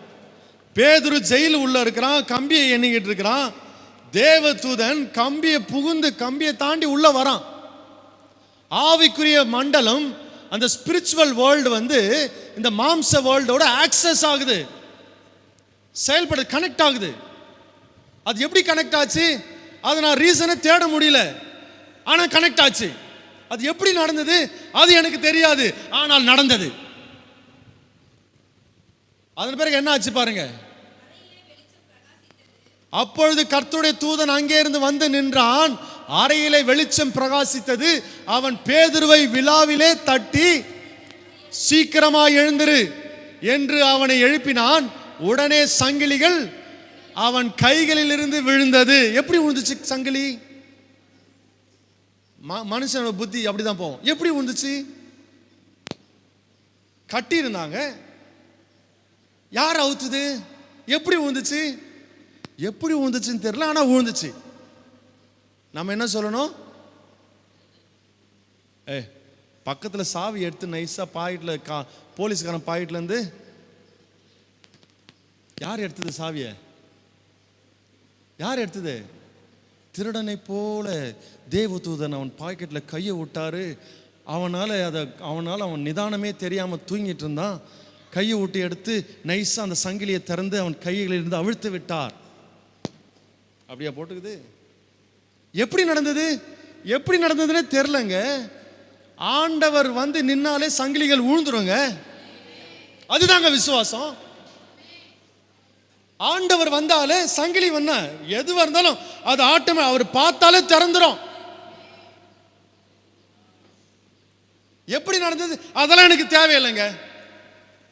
பேதுரு ஜெயில உள்ள இருக்கிறான், கம்பியை எண்ணிக்கிட்டு இருக்கிறான். தேவதூதன் கம்பியை புகுந்து கம்பியை தாண்டி உள்ள வரான். ஆவிக்குரிய மண்டலம், அந்த ஸ்பிரிச்சுவல் வேர்ல்டு வந்து இந்த மாம்ச வேர்ல்டோட ஆக்சஸ் ஆகுது, செயல்படுது, கனெக்ட் ஆகுது. அது எப்படி கனெக்ட் ஆச்சு? அதை நான் ரீசனை தேட முடியல, ஆனால் கனெக்ட் ஆச்சு. அது எப்படி நடந்தது அது எனக்கு தெரியாது, ஆனால் நடந்தது. அதன் பிறகு என்ன ஆச்சு பாருங்க. அப்பொழுது கர்த்தருடைய தூதன் அங்கே இருந்து வந்து நின்றான். அறையிலே வெளிச்சம் பிரகாசித்தது. அவன் பேதுருவை விலாவிலே தட்டி சீக்கிரமாய் எழுந்திரு என்று அவனை எழுப்பினான். உடனே சங்கிலிகள் அவன் கைகளில் இருந்து விழுந்தது. எப்படி விழுந்துச்சு சங்கிலி? மனுஷனோட புத்தி அப்படிதான் போகும். எப்படி விழுந்துச்சு? கட்டி இருந்தாங்க, யார் அவுத்துது? எப்படி விழுந்துச்சு? எப்படி விழுந்துச்சுன்னு தெரியல, ஆனால் விழுந்துச்சு. நம்ம என்ன சொல்லணும்? பக்கத்தில் சாவி எடுத்து நைஸாக பாக்கெட்டில் போலீஸ்காரன் பாக்கெட்லேருந்து யார் எடுத்தது சாவியை? யார் எடுத்தது? திருடனை போல தேவதூதன் அவன் பாக்கெட்டில் கையை விட்டாரு. அவனால் அவன் நிதானமே தெரியாமல் தூங்கிட்டு இருந்தான். கையை விட்டு எடுத்து நைஸாக அந்த சங்கிலியை திறந்து அவன் கைகளிலிருந்து அவிழ்த்து விட்டார். அப்படியா போட்டுக்குது? எப்படி நடந்தது? எப்படி நடந்ததுன்னே தெரிலங்க. ஆண்டவர் வந்து நின்னாலே சங்கிலிகள் விழுந்துருங்க. அதுதாங்க விசுவாசம். ஆண்டவர் வந்தாலே சங்கிலி வந்த எதுவாக இருந்தாலும் அது ஆட்டமே அவர் பார்த்தாலே திறந்துரும். எப்படி நடந்தது அதெல்லாம் எனக்கு தேவையில்லைங்க.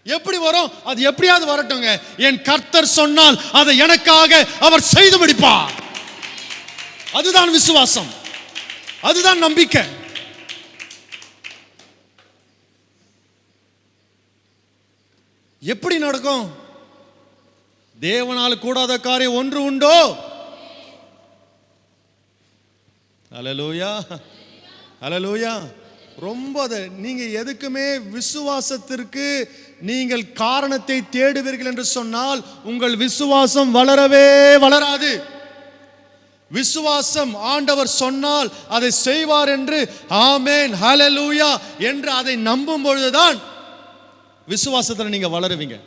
எப்படி வரும்? அது எப்படியாவது வரட்டுங்க. என் கர்த்தர் சொன்னால் அதை எனக்காக அவர் செய்து முடிப்பார். அதுதான் விசுவாசம், அதுதான் நம்பிக்கை. எப்படி நடக்கும்? தேவனால் கூடாத காரியம் ஒன்று உண்டோ? ஹல்லேலூயா, ஹல்லேலூயா. ரொம்ப நீங்க எதுக்குமே விசுவாசத்திற்கு நீங்கள் காரணத்தை தேடுவீர்கள் என்று சொன்னால் உங்கள் விசுவாசம் வளரவே வளராது. விசுவாசம் ஆண்டவர் சொன்னால் அதை செய்வார் என்று ஆமென் ஹல்லேலூயா என்று அதை நம்பும் பொழுதுதான் விசுவாசத்தில் நீங்க வளருவீங்க.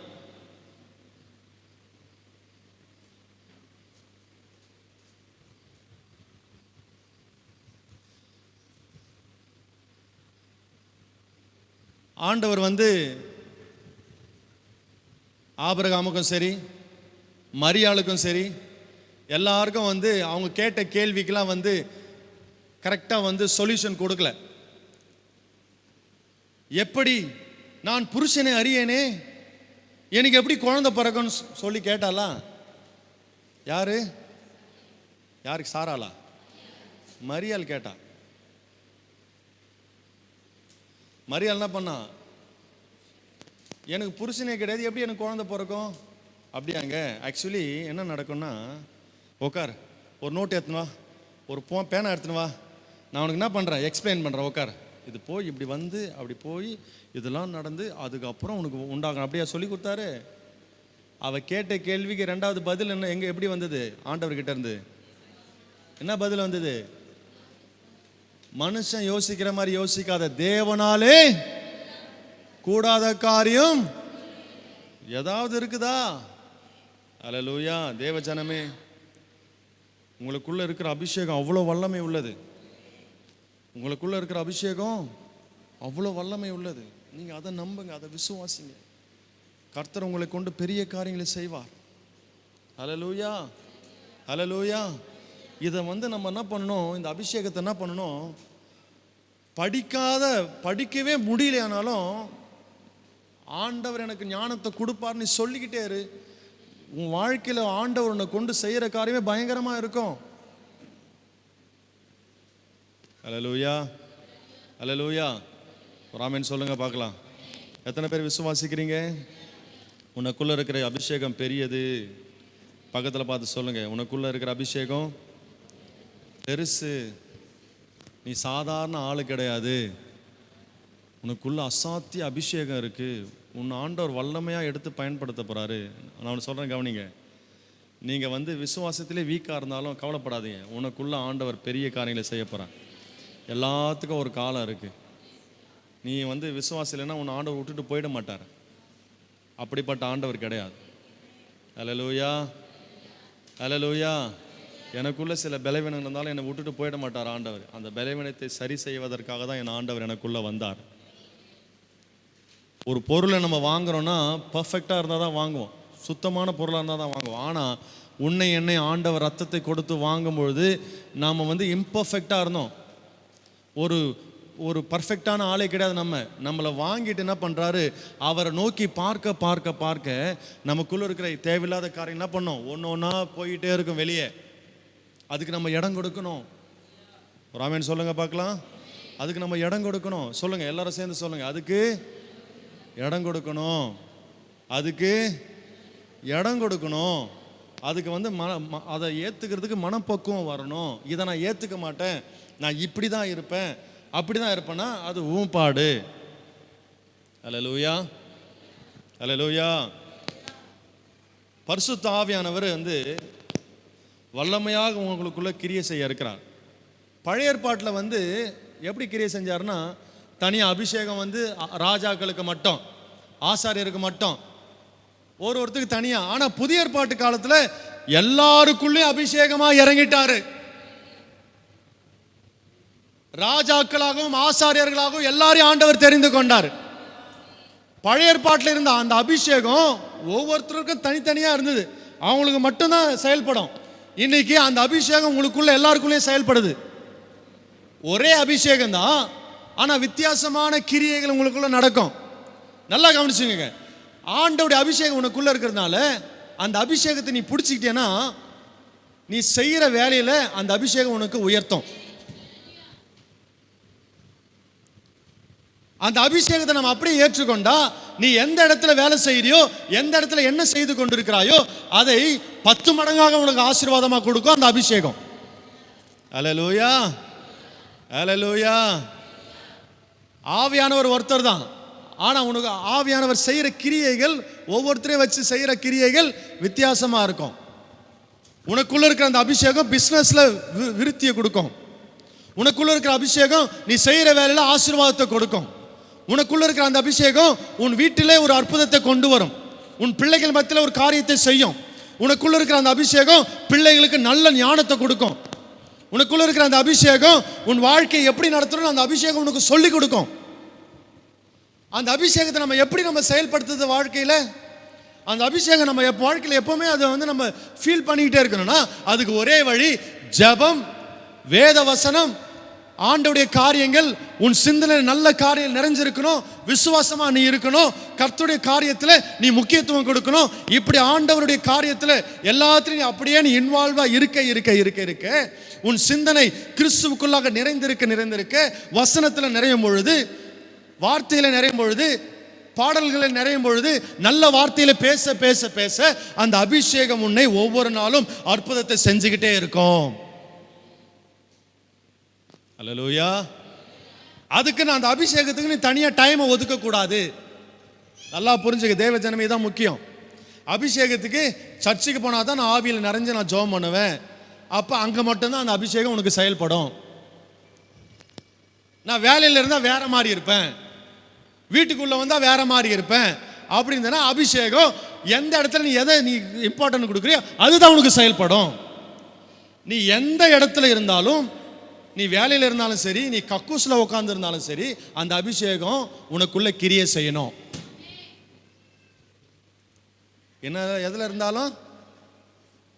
ஆண்டவர் வந்து ஆபிரகாமுக்கும் சரி மரியாளுக்கும் சரி எல்லாருக்கும் வந்து அவங்க கேட்ட கேள்விக்கெல்லாம் வந்து கரெக்டாக வந்து சொல்யூஷன் கொடுக்கல. எப்படி நான் புருஷனை அறியேனே, எனக்கு எப்படி குழந்தை பிறக்கும்னு சொல்லி கேட்டாலா? யாரு? யாருக்கு? சாராளா? மரியாள் கேட்டா. மரியாள் என்ன பண்ணா? எனக்கு புருஷனே கிடையாது, எப்படி எனக்கு குழந்தை பிறக்கும்? அப்படியாங்க. ஆக்சுவலி என்ன நடக்கும்னா, உக்கார், ஒரு நோட்டு எடுத்துன்னு வா, ஒரு பேனா எடுத்துன்னு வா, நான் உனக்கு என்ன பண்ணுறேன் எக்ஸ்பிளைன் பண்ணுறேன், உக்கார், இது போய் இப்படி வந்து அப்படி போய் இதெல்லாம் நடந்து அதுக்கப்புறம் உனக்கு உண்டாகும். அப்படியா சொல்லி கொடுத்தாரு. அவ கேட்ட கேள்விக்கு ரெண்டாவது பதில் என்ன? எங்கே எப்படி வந்தது? ஆண்டவர்கிட்ட இருந்து என்ன பதில் வந்தது? மனுஷன் யோசிக்கிற மாதிரி யோசிக்காத, தேவனாலே கூடாத காரியம் ஏதாவது இருக்குதா? அல்லேலூயா. தேவஜனமே, உங்களுக்குள்ள இருக்கிற அபிஷேகம் அவ்வளோ வல்லமை உள்ளது. உங்களுக்குள்ள இருக்கிற அபிஷேகம் அவ்வளோ வல்லமை உள்ளது. நீங்க அதை நம்புங்க, அதை விசுவாசிங்க. கர்த்தர் உங்களை கொண்டு பெரிய காரியங்களை செய்வார். அல்லேலூயா, அல்லேலூயா. இதை வந்து நம்ம என்ன பண்ணணும்? இந்த அபிஷேகத்தை என்ன பண்ணணும்? படிக்கவே முடியலையானாலும் ஆண்டவர் எனக்கு ஞானத்தை கொடுப்பார்னு சொல்லிக்கிட்டே இரு. உன் வாழ்க்கையில் ஆண்டவர் உன்னை கொண்டு செய்கிற காரியமே பயங்கரமாக இருக்கும். அல்லேலூயா, அல்லேலூயா. ஒரு ஆமென் சொல்லுங்க பார்க்கலாம். எத்தனை பேர் விசுவாசிக்கிறீங்க? உனக்குள்ள இருக்கிற அபிஷேகம் பெரியது. பக்கத்தில் பார்த்து சொல்லுங்க, உனக்குள்ள இருக்கிற அபிஷேகம் பெருசு. நீ சாதாரண ஆளு கிடையாது. உனக்குள்ள அசாத்திய அபிஷேகம் இருக்கு. உன் ஆண்டவர் வல்லமையாக எடுத்து பயன்படுத்த போறாரு. நான் சொல்றேன், கவனிங்க. நீங்க வந்து விசுவாசத்திலே வீக்காக இருந்தாலும் கவலைப்படாதீங்க. உனக்குள்ள ஆண்டவர் பெரிய காரியங்களை செய்ய போறான். எல்லாத்துக்கும் ஒரு காலம் இருக்கு. நீ வந்து விசுவாசம் இல்லைன்னா உன் ஆண்டவர் விட்டுட்டு போயிட மாட்டார். அப்படிப்பட்ட ஆண்டவர் கிடையாது. அல்லேலூயா, அல்லேலூயா. எனக்குள்ள சில பலவீனங்கள் இருந்தாலும் என்னை விட்டுட்டு போயிட மாட்டார் ஆண்டவர். அந்த பலவீனத்தை சரி செய்வதற்காக தான் என் ஆண்டவர் எனக்குள்ள வந்தார். ஒரு பொருளை நம்ம வாங்குறோம்னா பர்ஃபெக்டாக இருந்தால் தான் வாங்குவோம், சுத்தமான பொருளாக இருந்தால் தான் வாங்குவோம். ஆனால் உன்னை என்னை ஆண்டவர் ரத்தத்தை கொடுத்து வாங்கும்பொழுது நாம் வந்து இம்பர்ஃபெக்டாக இருந்தோம். ஒரு பர்ஃபெக்டான ஆளே கிடையாது. நம்மளை வாங்கிட்டு என்ன பண்ணுறாரு? அவரை நோக்கி பார்க்க பார்க்க பார்க்க நமக்குள்ளே இருக்கிற தேவையில்லாத காரியம் என்ன பண்ணோம்? ஒன்று ஒன்றா போயிட்டே இருக்கும் வெளியே. அதுக்கு நம்ம இடம் கொடுக்கணும். ஒரு ஆமென் சொல்லுங்க பார்க்கலாம். அதுக்கு நம்ம இடம் கொடுக்கணும். சொல்லுங்க, எல்லாரும் சேர்ந்து சொல்லுங்க. அதுக்கு இடம் கொடுக்கணும். அதுக்கு இடம் கொடுக்கணும். அதுக்கு வந்து அதை ஏற்றுக்கிறதுக்கு மனப்பக்குவம் வரணும். இதை நான் ஏற்றுக்க மாட்டேன், நான் இப்படி தான் இருப்பேன், அப்படி தான் இருப்பேன்னா அது ஊம்பாடு. அல்லேலூயா, அல்லேலூயா. பரிசுத்த ஆவியானவர் வந்து வல்லமையாக உங்களுக்குள்ள கிரியை செய்ய இருக்கிறார். பழைய ஏற்பாட்டில் வந்து எப்படி கிரியை செஞ்சாருன்னா, தனியாக அபிஷேகம் வந்து ராஜாக்களுக்கு மட்டும், ஆசாரியருக்கு மட்டும், ஒருத்தருக்கு தனியா. ஆனா புதிய ஏற்பாட்டு காலத்துல எல்லாருக்குள்ளேயும் அபிஷேகமா இறங்கிட்டாரு. ராஜாக்களாகவும் ஆசாரியர்களாகவும் எல்லாரையும் ஆண்டவர் தெரிந்து கொண்டார். பழைய ஏற்பாட்டில் இருந்த அந்த அபிஷேகம் ஒவ்வொருத்தருக்கும் தனித்தனியா இருந்தது, அவங்களுக்கு மட்டும்தான் செயல்படும். இன்னைக்கு அந்த அபிஷேகம் உங்களுக்குள்ள எல்லாருக்குள்ளேயும் செயல்படுது. ஒரே அபிஷேகம் தான், ஆனா வித்தியாசமான கிரியைகள் உங்களுக்குள்ள நடக்கும். நல்லா கவனிச்சுங்க. ஆண்டவருடைய அபிஷேகம் உனக்குள்ள இருக்கிறதுனால அந்த அபிஷேகத்தை நீ பிடிச்சிக்கிட்டேன்னா நீ செய்யற வேலையில அந்த அபிஷேகம் உனக்கு உயர்த்தும். அந்த அபிஷேகத்தை நம்ம அப்படியே ஏற்றுக்கொண்டா நீ எந்த இடத்துல வேலை செய்யறியோ, எந்த இடத்துல என்ன செய்து கொண்டிருக்கிறாயோ அதை 10 மடங்காக உனக்கு ஆசீர்வாதமா கொடுக்கும் அந்த அபிஷேகம். அல்லேலூயா, அல்லேலூயா. ஆவியானவர் ஒருத்தர் தான், ஆனா உனக்கு ஆவியானவர் செய்யற கிரியைகள், ஒவ்வொருத்தரையும் வச்சு செய்யற கிரியைகள் வித்தியாசமா இருக்கும். உனக்குள்ள இருக்கிற அந்த அபிஷேகம் பிசினஸ்ல விருத்தியை கொடுக்கும். உனக்குள்ள இருக்கிற அபிஷேகம் நீ செய்யற வேலையில ஆசீர்வாதத்தை கொடுக்கும். உனக்குள்ள இருக்கிற அந்த அபிஷேகம் உன் வீட்டிலே ஒரு அற்புதத்தை கொண்டு வரும். உன் பிள்ளைகள் மத்தியில் ஒரு காரியத்தை செய்யும். உனக்குள்ள இருக்கிற அந்த அபிஷேகம் பிள்ளைகளுக்கு நல்ல ஞானத்தை கொடுக்கும். உனக்குள்ள இருக்கிற அந்த அபிஷேகம் உன் வாழ்க்கையை எப்படி நடத்தணும் அந்த அபிஷேகம் உனக்கு சொல்லி கொடுக்கும். அந்த அபிஷேகத்தை நம்ம எப்படி நம்ம செயல்படுத்துறது வாழ்க்கையில, அந்த அபிஷேகம் நம்ம வாழ்க்கையில் எப்பவுமே அதை வந்து நம்ம ஃபீல் பண்ணிக்கிட்டே இருக்கணும்னா அதுக்கு ஒரே வழி ஜெபம், வேத வசனம், ஆண்டவருடைய காரியங்கள். உன் சிந்தனை நல்ல காரியம் நிறைஞ்சிருக்கணும், விசுவாசமா நீ இருக்கணும், கர்த்தருடைய காரியத்தில் நீ முக்கியத்துவம் கொடுக்கணும். இப்படி ஆண்டவருடைய காரியத்தில் எல்லாத்திலையும் அப்படியே நீ இன்வால்வா இருக்க இருக்க இருக்க இருக்க உன் சிந்தனை கிறிஸ்துவுக்குள்ளாக நிறைந்திருக்க வசனத்தில் நிறையும் பொழுது, வார்த்தையில நிறையும் பொழுது, பாடல்களில் நிறையும் பொழுது, நல்ல வார்த்தையில பேச பேச பேச அந்த அபிஷேகம் உன்னை ஒவ்வொரு நாளும் அற்புதத்தை செஞ்சுக்கிட்டே இருக்கும். அல்லேலூயா. அதுக்கு நான் அந்த அபிஷேகத்துக்கு நீ தனியா டைமை ஒதுக்க கூடாது. நல்லா புரிஞ்சுக்க, தேவ ஜனமே தான் முக்கியம். அபிஷேகத்துக்கு சர்ச்சுக்கு போனா தான் நான் ஆவியில் நிறைஞ்சு நான் ஜெபம் பண்ணுவேன், அப்ப அங்க மட்டும்தான் அந்த அபிஷேகம் உனக்கு செயல்படும். நான் வேலையில இருந்தா வேற மாதிரி இருப்பேன், வீட்டுக்குள்ள வந்தா வேற மாதிரி இருப்பேன் அப்படின்னா அபிஷேகம் எந்த இடத்துல நீ எதை நீ இம்பார்ட்டன்ட் கொடுக்குறியோ அதுதான் உனக்கு செயல்படும். நீ எந்த இடத்துல இருந்தாலும், நீ வேலையில் இருந்தாலும் சரி, நீ கக்கூஸ்ல உட்கார்ந்து இருந்தாலும் சரி, அந்த அபிஷேகம் உனக்குள்ள கிரியை செய்யணும். என்ன எதுல இருந்தாலும்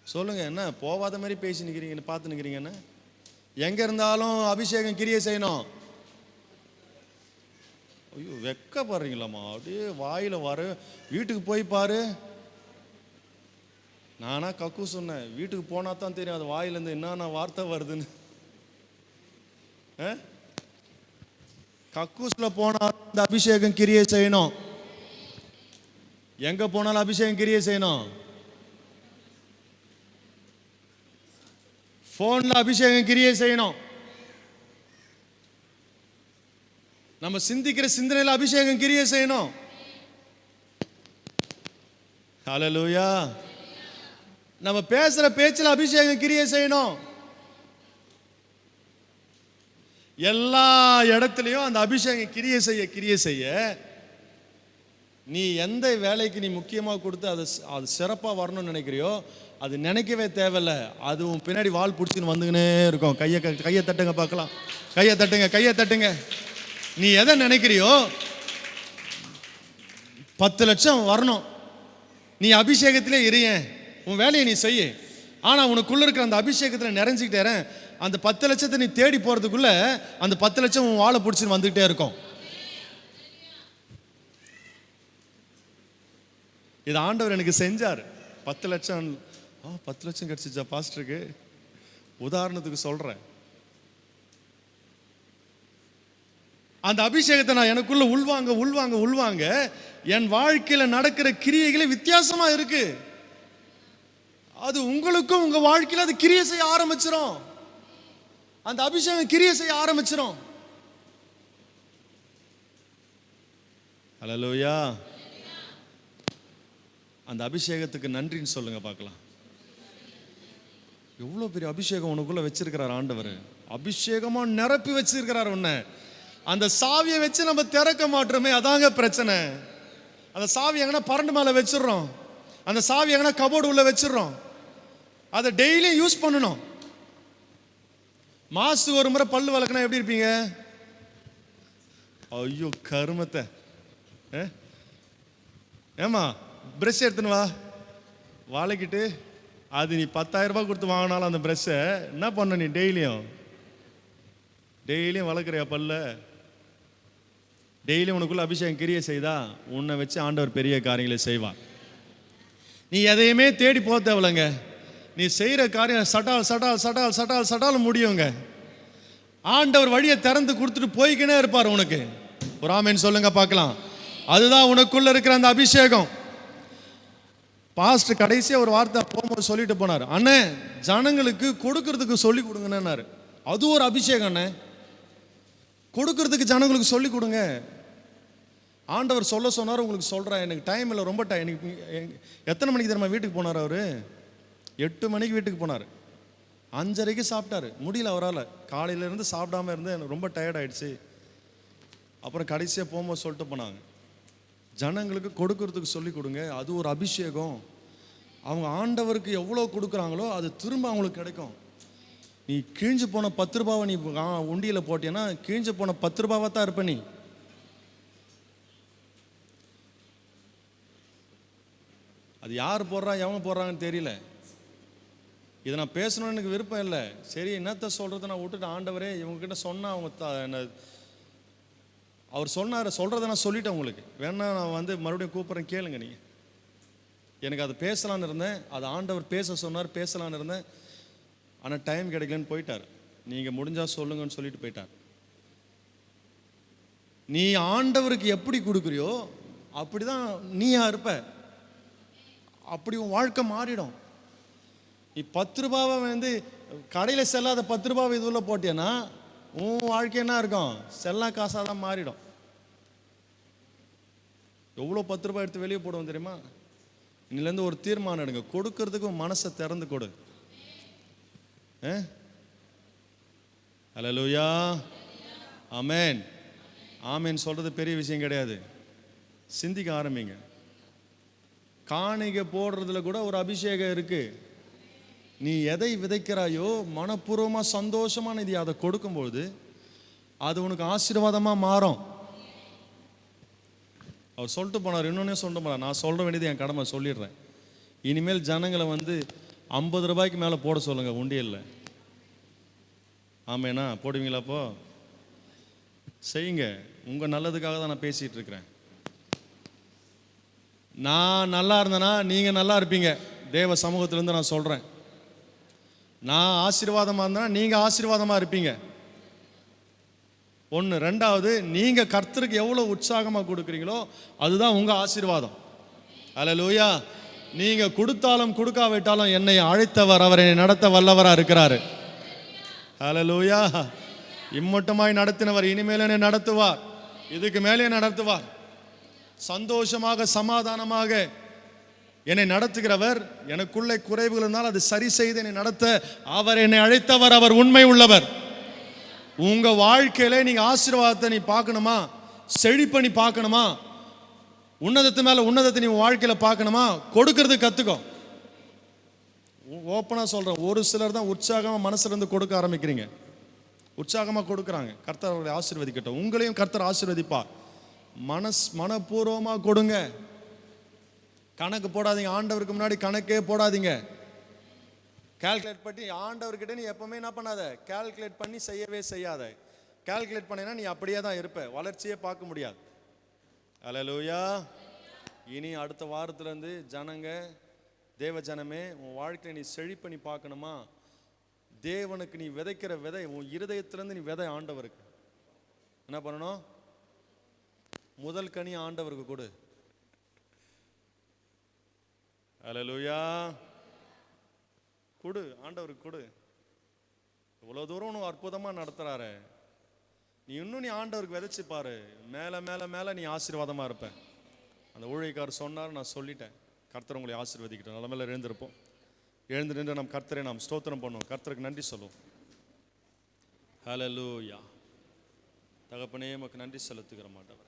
சொல்லுங்க, என்ன போவாத மாதிரி பேசி நிக்கிறீங்க, பார்த்து நிக்கிறீங்கன்னு. எங்க இருந்தாலும் அபிஷேகம் கிரியை செய்யணும். ஐயோ வெக்கப்படுறீங்களாம்மா, அப்படியே வாயில வர. வீட்டுக்கு போய் பாரு. நானா கக்கு சொன்னேன், வீட்டுக்கு போனா தான் தெரியும் அது வாயிலேருந்து என்னென்ன வார்த்தை வருதுன்னு. கக்கூஸ்ல போனா அந்த அபிஷேகம் கிரியை செய்யணும். எங்க போனாலும் அபிஷேகம் கிரியை செய்யணும். போன்ல அபிஷேகம் கிரியை செய்யணும். நம்ம சிந்திக்கிற சிந்தனையில் அபிஷேகம் கிரியை செய்யணும். ஹல்லேலூயா. நம்ம பேசுற பேச்சில் அபிஷேகம் கிரியை செய்யணும். எல்லா இடத்துலையும் அந்த அபிஷேகம் கிரியை செய்ய நீ எந்த வேலைக்கு நீ முக்கியமாக கொடுத்து அது சிறப்பாக வரணும்னு நினைக்கிறியோ அது நினைக்கவே தேவையில்ல. அது உன் பின்னாடி வால் பிடிச்சின்னு வந்துக்கினே இருக்கும். கையை தட்டுங்க பார்க்கலாம், கையை தட்டுங்க. நீ எதை நினைக்கிறியோ 10 லட்சம் வரணும், நீ அபிஷேகத்திலே இருயேன், உன் வேலையை நீ செய்ய. ஆனால் உனக்குள்ள இருக்கிற அந்த அபிஷேகத்தில் நிறைஞ்சிக்கிட்டே அந்த 10 லட்சத்தை நீ தேடி போகிறதுக்குள்ள அந்த 10 லட்சம் உன் வாழை பிடிச்சின்னு வந்துக்கிட்டே இருக்கும். இது ஆண்டவர் எனக்கு செஞ்சார். 10 லட்சம் 10 லட்சம் கிடச்சிச்சா பாஸ்டருக்கு? உதாரணத்துக்கு சொல்கிறேன். அந்த அபிஷேகத்தை நான் எனக்குள்ள உள்வாங்க உள்வாங்க உள்வாங்க என் வாழ்க்கையில நடக்கிற கிரியைகளே வித்தியாசமா இருக்கு. அது உங்களுக்கும் உங்க வாழ்க்கையில அது கிரியை செய்ய ஆரம்பிச்சிடும். அந்த அபிஷேகம் கிரியை செய்ய ஆரம்பிச்சிடும். ஹல்லேலூயா. அந்த அபிஷேகத்துக்கு நன்றின்னு சொல்லுங்க பார்க்கலாம். எவ்வளோ பெரிய அபிஷேகம் உனக்குள்ள வச்சிருக்கிறார் ஆண்டவர். அபிஷேகமா நிரப்பி வச்சிருக்கிறார் உன்னை. அந்த சாவியை வச்சு நம்ம திறக்க மாட்டோமே, அதாங்க பிரச்சனை. அந்த சாவி எங்கன்னா பரண்டு மேலே வச்சிடுறோம், அந்த சாவி எங்கன்னா கபோர்டு உள்ள வச்சிடுறோம். அதை டெய்லியும் யூஸ் பண்ணணும். மாசத்துக்கு ஒரு முறை பல்லு விளக்குனா எப்படி இருப்பீங்க? ஐயோ கருமத்தை, ஏமா ப்ரெஷ் எடுத்துன்னு வா வாழைக்கிட்டு, அது நீ 10,000 ரூபாய் கொடுத்து வாங்கினாலும் அந்த ப்ரெஷ்ஷை என்ன பண்ண, நீ டெய்லியும் வளர்க்குறியா பல்ல? டெய்லியும் உனக்குள்ள அபிஷேகம் கிரியை செய்தா உன்னை வச்சு ஆண்டவர் பெரிய காரியங்களை செய்வார். நீ எதையுமே தேடி போக தேவையில்லைங்க. நீ செய்கிற காரியம் சட்டால் சட்டால் சட்டால் சட்டால் சட்டால் முடியுங்க. ஆண்டவர் வழியை திறந்து கொடுத்துட்டு போய்க்கினே இருப்பார் உனக்கு. ஒரு ஆமென் சொல்லுங்க பார்க்கலாம். அதுதான் உனக்குள்ள இருக்கிற அந்த அபிஷேகம். பாஸ்டர் கடைசியாக ஒரு வார்த்தை போகும்போது சொல்லிட்டு போனார், அண்ணே ஜனங்களுக்கு கொடுக்கறதுக்கு சொல்லி கொடுங்கன்னாரு. அது ஒரு அபிஷேகம் அண்ணே. கொடுக்கறதுக்கு ஜனங்களுக்கு சொல்லி கொடுங்க. ஆண்டவர் சொல்ல சொன்னார், உங்களுக்கு சொல்கிறேன். எனக்கு டைம் இல்லை, ரொம்ப டைம். எனக்கு எத்தனை மணிக்கு தெரியுமா வீட்டுக்கு போனார் அவர்? 8 மணிக்கு வீட்டுக்கு போனார். 5:30க்கு சாப்பிட்டாரு. முடியல அவரால். காலையிலேருந்து சாப்பிடாம இருந்து எனக்கு ரொம்ப டயர்ட் ஆகிடுச்சு. அப்புறம் கடைசியாக போகும்போது சொல்லிட்டு போனாங்க, ஜனங்களுக்கு கொடுக்கறதுக்கு சொல்லி கொடுங்க. அது ஒரு அபிஷேகம். அவங்க ஆண்டவருக்கு எவ்வளோ கொடுக்குறாங்களோ அது திரும்ப அவங்களுக்கு கிடைக்கும். நீ கிழிஞ்சு போன 10 ரூபாவை நீ உண்டியில் போட்டேன்னா கிழிஞ்சு போன 10 ரூபாவாக தான் இருப்ப. நீ அது யார் போடுறா எவங்க போடுறாங்கன்னு தெரியல. இதை நான் பேசணும்னு எனக்கு விருப்பம் இல்லை. சரி என்னத்த சொல்கிறத நான் விட்டுட்டு, ஆண்டவரே இவங்ககிட்ட சொன்னால் அவங்க என்ன அவர் சொன்னார், சொல்கிறத நான் சொல்லிட்டேன் உங்களுக்கு. வேணா நான் மறுபடியும் கூப்பிட்றேன், கேளுங்க. நீங்கள் எனக்கு அதை பேசலான்னு இருந்தேன், அது ஆண்டவர் பேச சொன்னார், பேசலான்னு இருந்தேன். ஆனால் டைம் கிடைக்கலன்னு போயிட்டார். நீங்கள் முடிஞ்சால் சொல்லுங்கன்னு சொல்லிட்டு போயிட்டார். நீ ஆண்டவருக்கு எப்படி கொடுக்குறியோ அப்படி தான் நீயா இருப்ப. அப்படி உன் வாழ்க்கை மாறிடும். நீ 10 ரூபாவை கடையில் செல்லாத 10 ரூபாவை இதுள்ள போட்டேன்னா உன் வாழ்க்கை என்ன இருக்கும்? செல்லா காசாக தான் மாறிடும். எவ்வளோ 10 ரூபாய் எடுத்து வெளியே போடுவோம் தெரியுமா? இன்னிலேருந்து ஒரு தீர்மானம் எடுங்க, கொடுக்கறதுக்கு மனசை திறந்து கொடு. ஹல்லேலூயா. ஆமென். ஆமென் சொல்றது பெரிய விஷயம் கிடையாது. சிந்திக்க ஆரம்பிங்க. காணிக்கை போடுறதுல கூட ஒரு அபிஷேகம் இருக்கு. நீ எதை விதைக்கிறாயோ மனப்பூர்வமாக சந்தோஷமான இது அதை கொடுக்கும்பொழுது அது உனக்கு ஆசீர்வாதமாக மாறும். அவர் சொல்லிட்டு போனார், இன்னொன்னே சொல்லிட்டு போனார். நான் சொல்ல வேண்டியது என் கடமை சொல்லிடுறேன். இனிமேல் ஜனங்களை 50 ரூபாய்க்கு மேலே போட சொல்லுங்க உண்டியல்ல. ஆமேனா? போடுவீங்களா? அப்போ செய்யுங்க. உங்கள் நல்லதுக்காக தான் நான் பேசிகிட்டு இருக்கிறேன். நான் நல்லா இருந்தேன்னா நீங்கள் நல்லா இருப்பீங்க. தேவ சமூகத்திலேருந்து நான் சொல்கிறேன். நான் ஆசீர்வாதமாக இருந்தேன்னா நீங்கள் ஆசீர்வாதமாக இருப்பீங்க. ஒன்று. ரெண்டாவது, நீங்கள் கர்த்தருக்கு எவ்வளோ உற்சாகமாக கொடுக்குறீங்களோ அதுதான் உங்கள் ஆசீர்வாதம். ஹல்லேலூயா. நீங்கள் கொடுத்தாலும் கொடுக்காவிட்டாலும் என்னை அழைத்தவர் அவர் என்னை நடத்த வல்லவராக இருக்கிறாரு. ஹல்லேலூயா. இம்மட்டுமாய் நடத்தினவர் இனிமேல் என்னை நடத்துவார், இதுக்கு மேலே நடத்துவார். சந்தோஷமாக சமாதானமாக என்னை நடத்துகிறவர். எனக்குள்ளே குறைவுகள் இருந்தால் அது சரி செய்து என்னை நடத்த அவர் என்னை அழைத்தவர். அவர் உண்மை உள்ளவர். உங்க வாழ்க்கையில நீங்க ஆசீர்வாதத்தை நீ பார்க்கணுமா, செழிப்பை நீ பார்க்கணுமா, உன்னதத்து மேல உன்னதத்தை நீ வாழ்க்கையில பார்க்கணுமா, கொடுக்கறது கத்துக்கோ. ஓப்பனா சொல்றேன், ஒரு சிலர் தான் உற்சாகமா மனசுல இருந்து கொடுக்க ஆரம்பிக்கிறீங்க. உற்சாகமா கொடுக்குறாங்க. கர்த்தர் அவர்களை ஆசீர்வதிக்கட்டும். உங்களையும் கர்த்தர் ஆசீர்வதிப்பார். மனப்பூர்வமா கொடுங்க. கணக்கு போடாதீங்க. ஆண்டவருக்கு முன்னாடி கணக்கே போடாதீங்க. கால்குலேட் பண்ணி ஆண்டவர்கிட்ட நீ எப்பவுமே என்ன பண்ணாத, கால்குலேட் பண்ணி செய்யவே செய்யாத. கால்குலேட் பண்ணினா நீ அப்படியே தான் இருப்ப, வளர்ச்சியே பார்க்க முடியாது. ஹல்லேலூயா. இனி அடுத்த வாரத்துலேருந்து ஜனங்க, தேவ ஜனமே, உன் வாழ்க்கையை நீ செழிப்பை நீ பார்க்கணுமா, தேவனுக்கு நீ விதைக்கிற விதை உன் இருதயத்திலேருந்து நீ விதை. ஆண்டவருக்கு என்ன பண்ணணும்? முதல் கனி ஆண்டவருக்கு கொடு. அல்லேலூயா. கொடு, ஆண்டவருக்கு கொடு. இவ்வளோ தூரம் உனக்கு அற்புதமாக நடத்துகிறாரு. நீ ஆண்டவருக்கு விதைச்சு பாரு. மேலே மேலே மேலே நீ ஆசீர்வாதமாக இருப்ப. அந்த ஊழியக்காரர் சொன்னார், நான் சொல்லிட்டேன். கர்த்தர் உங்களை ஆசீர்வதிக்கிட்டோம். நல்ல மேலே எழுந்திருப்போம். எழுந்து நின்று நம் கர்த்தரை நாம் ஸ்தோத்திரம் பண்ணுவோம். கர்த்தருக்கு நன்றி சொல்லுவோம். ஹல்லேலூயா. தகப்பனே, உமக்கு நன்றி செலுத்துகிற மாட்டவர்.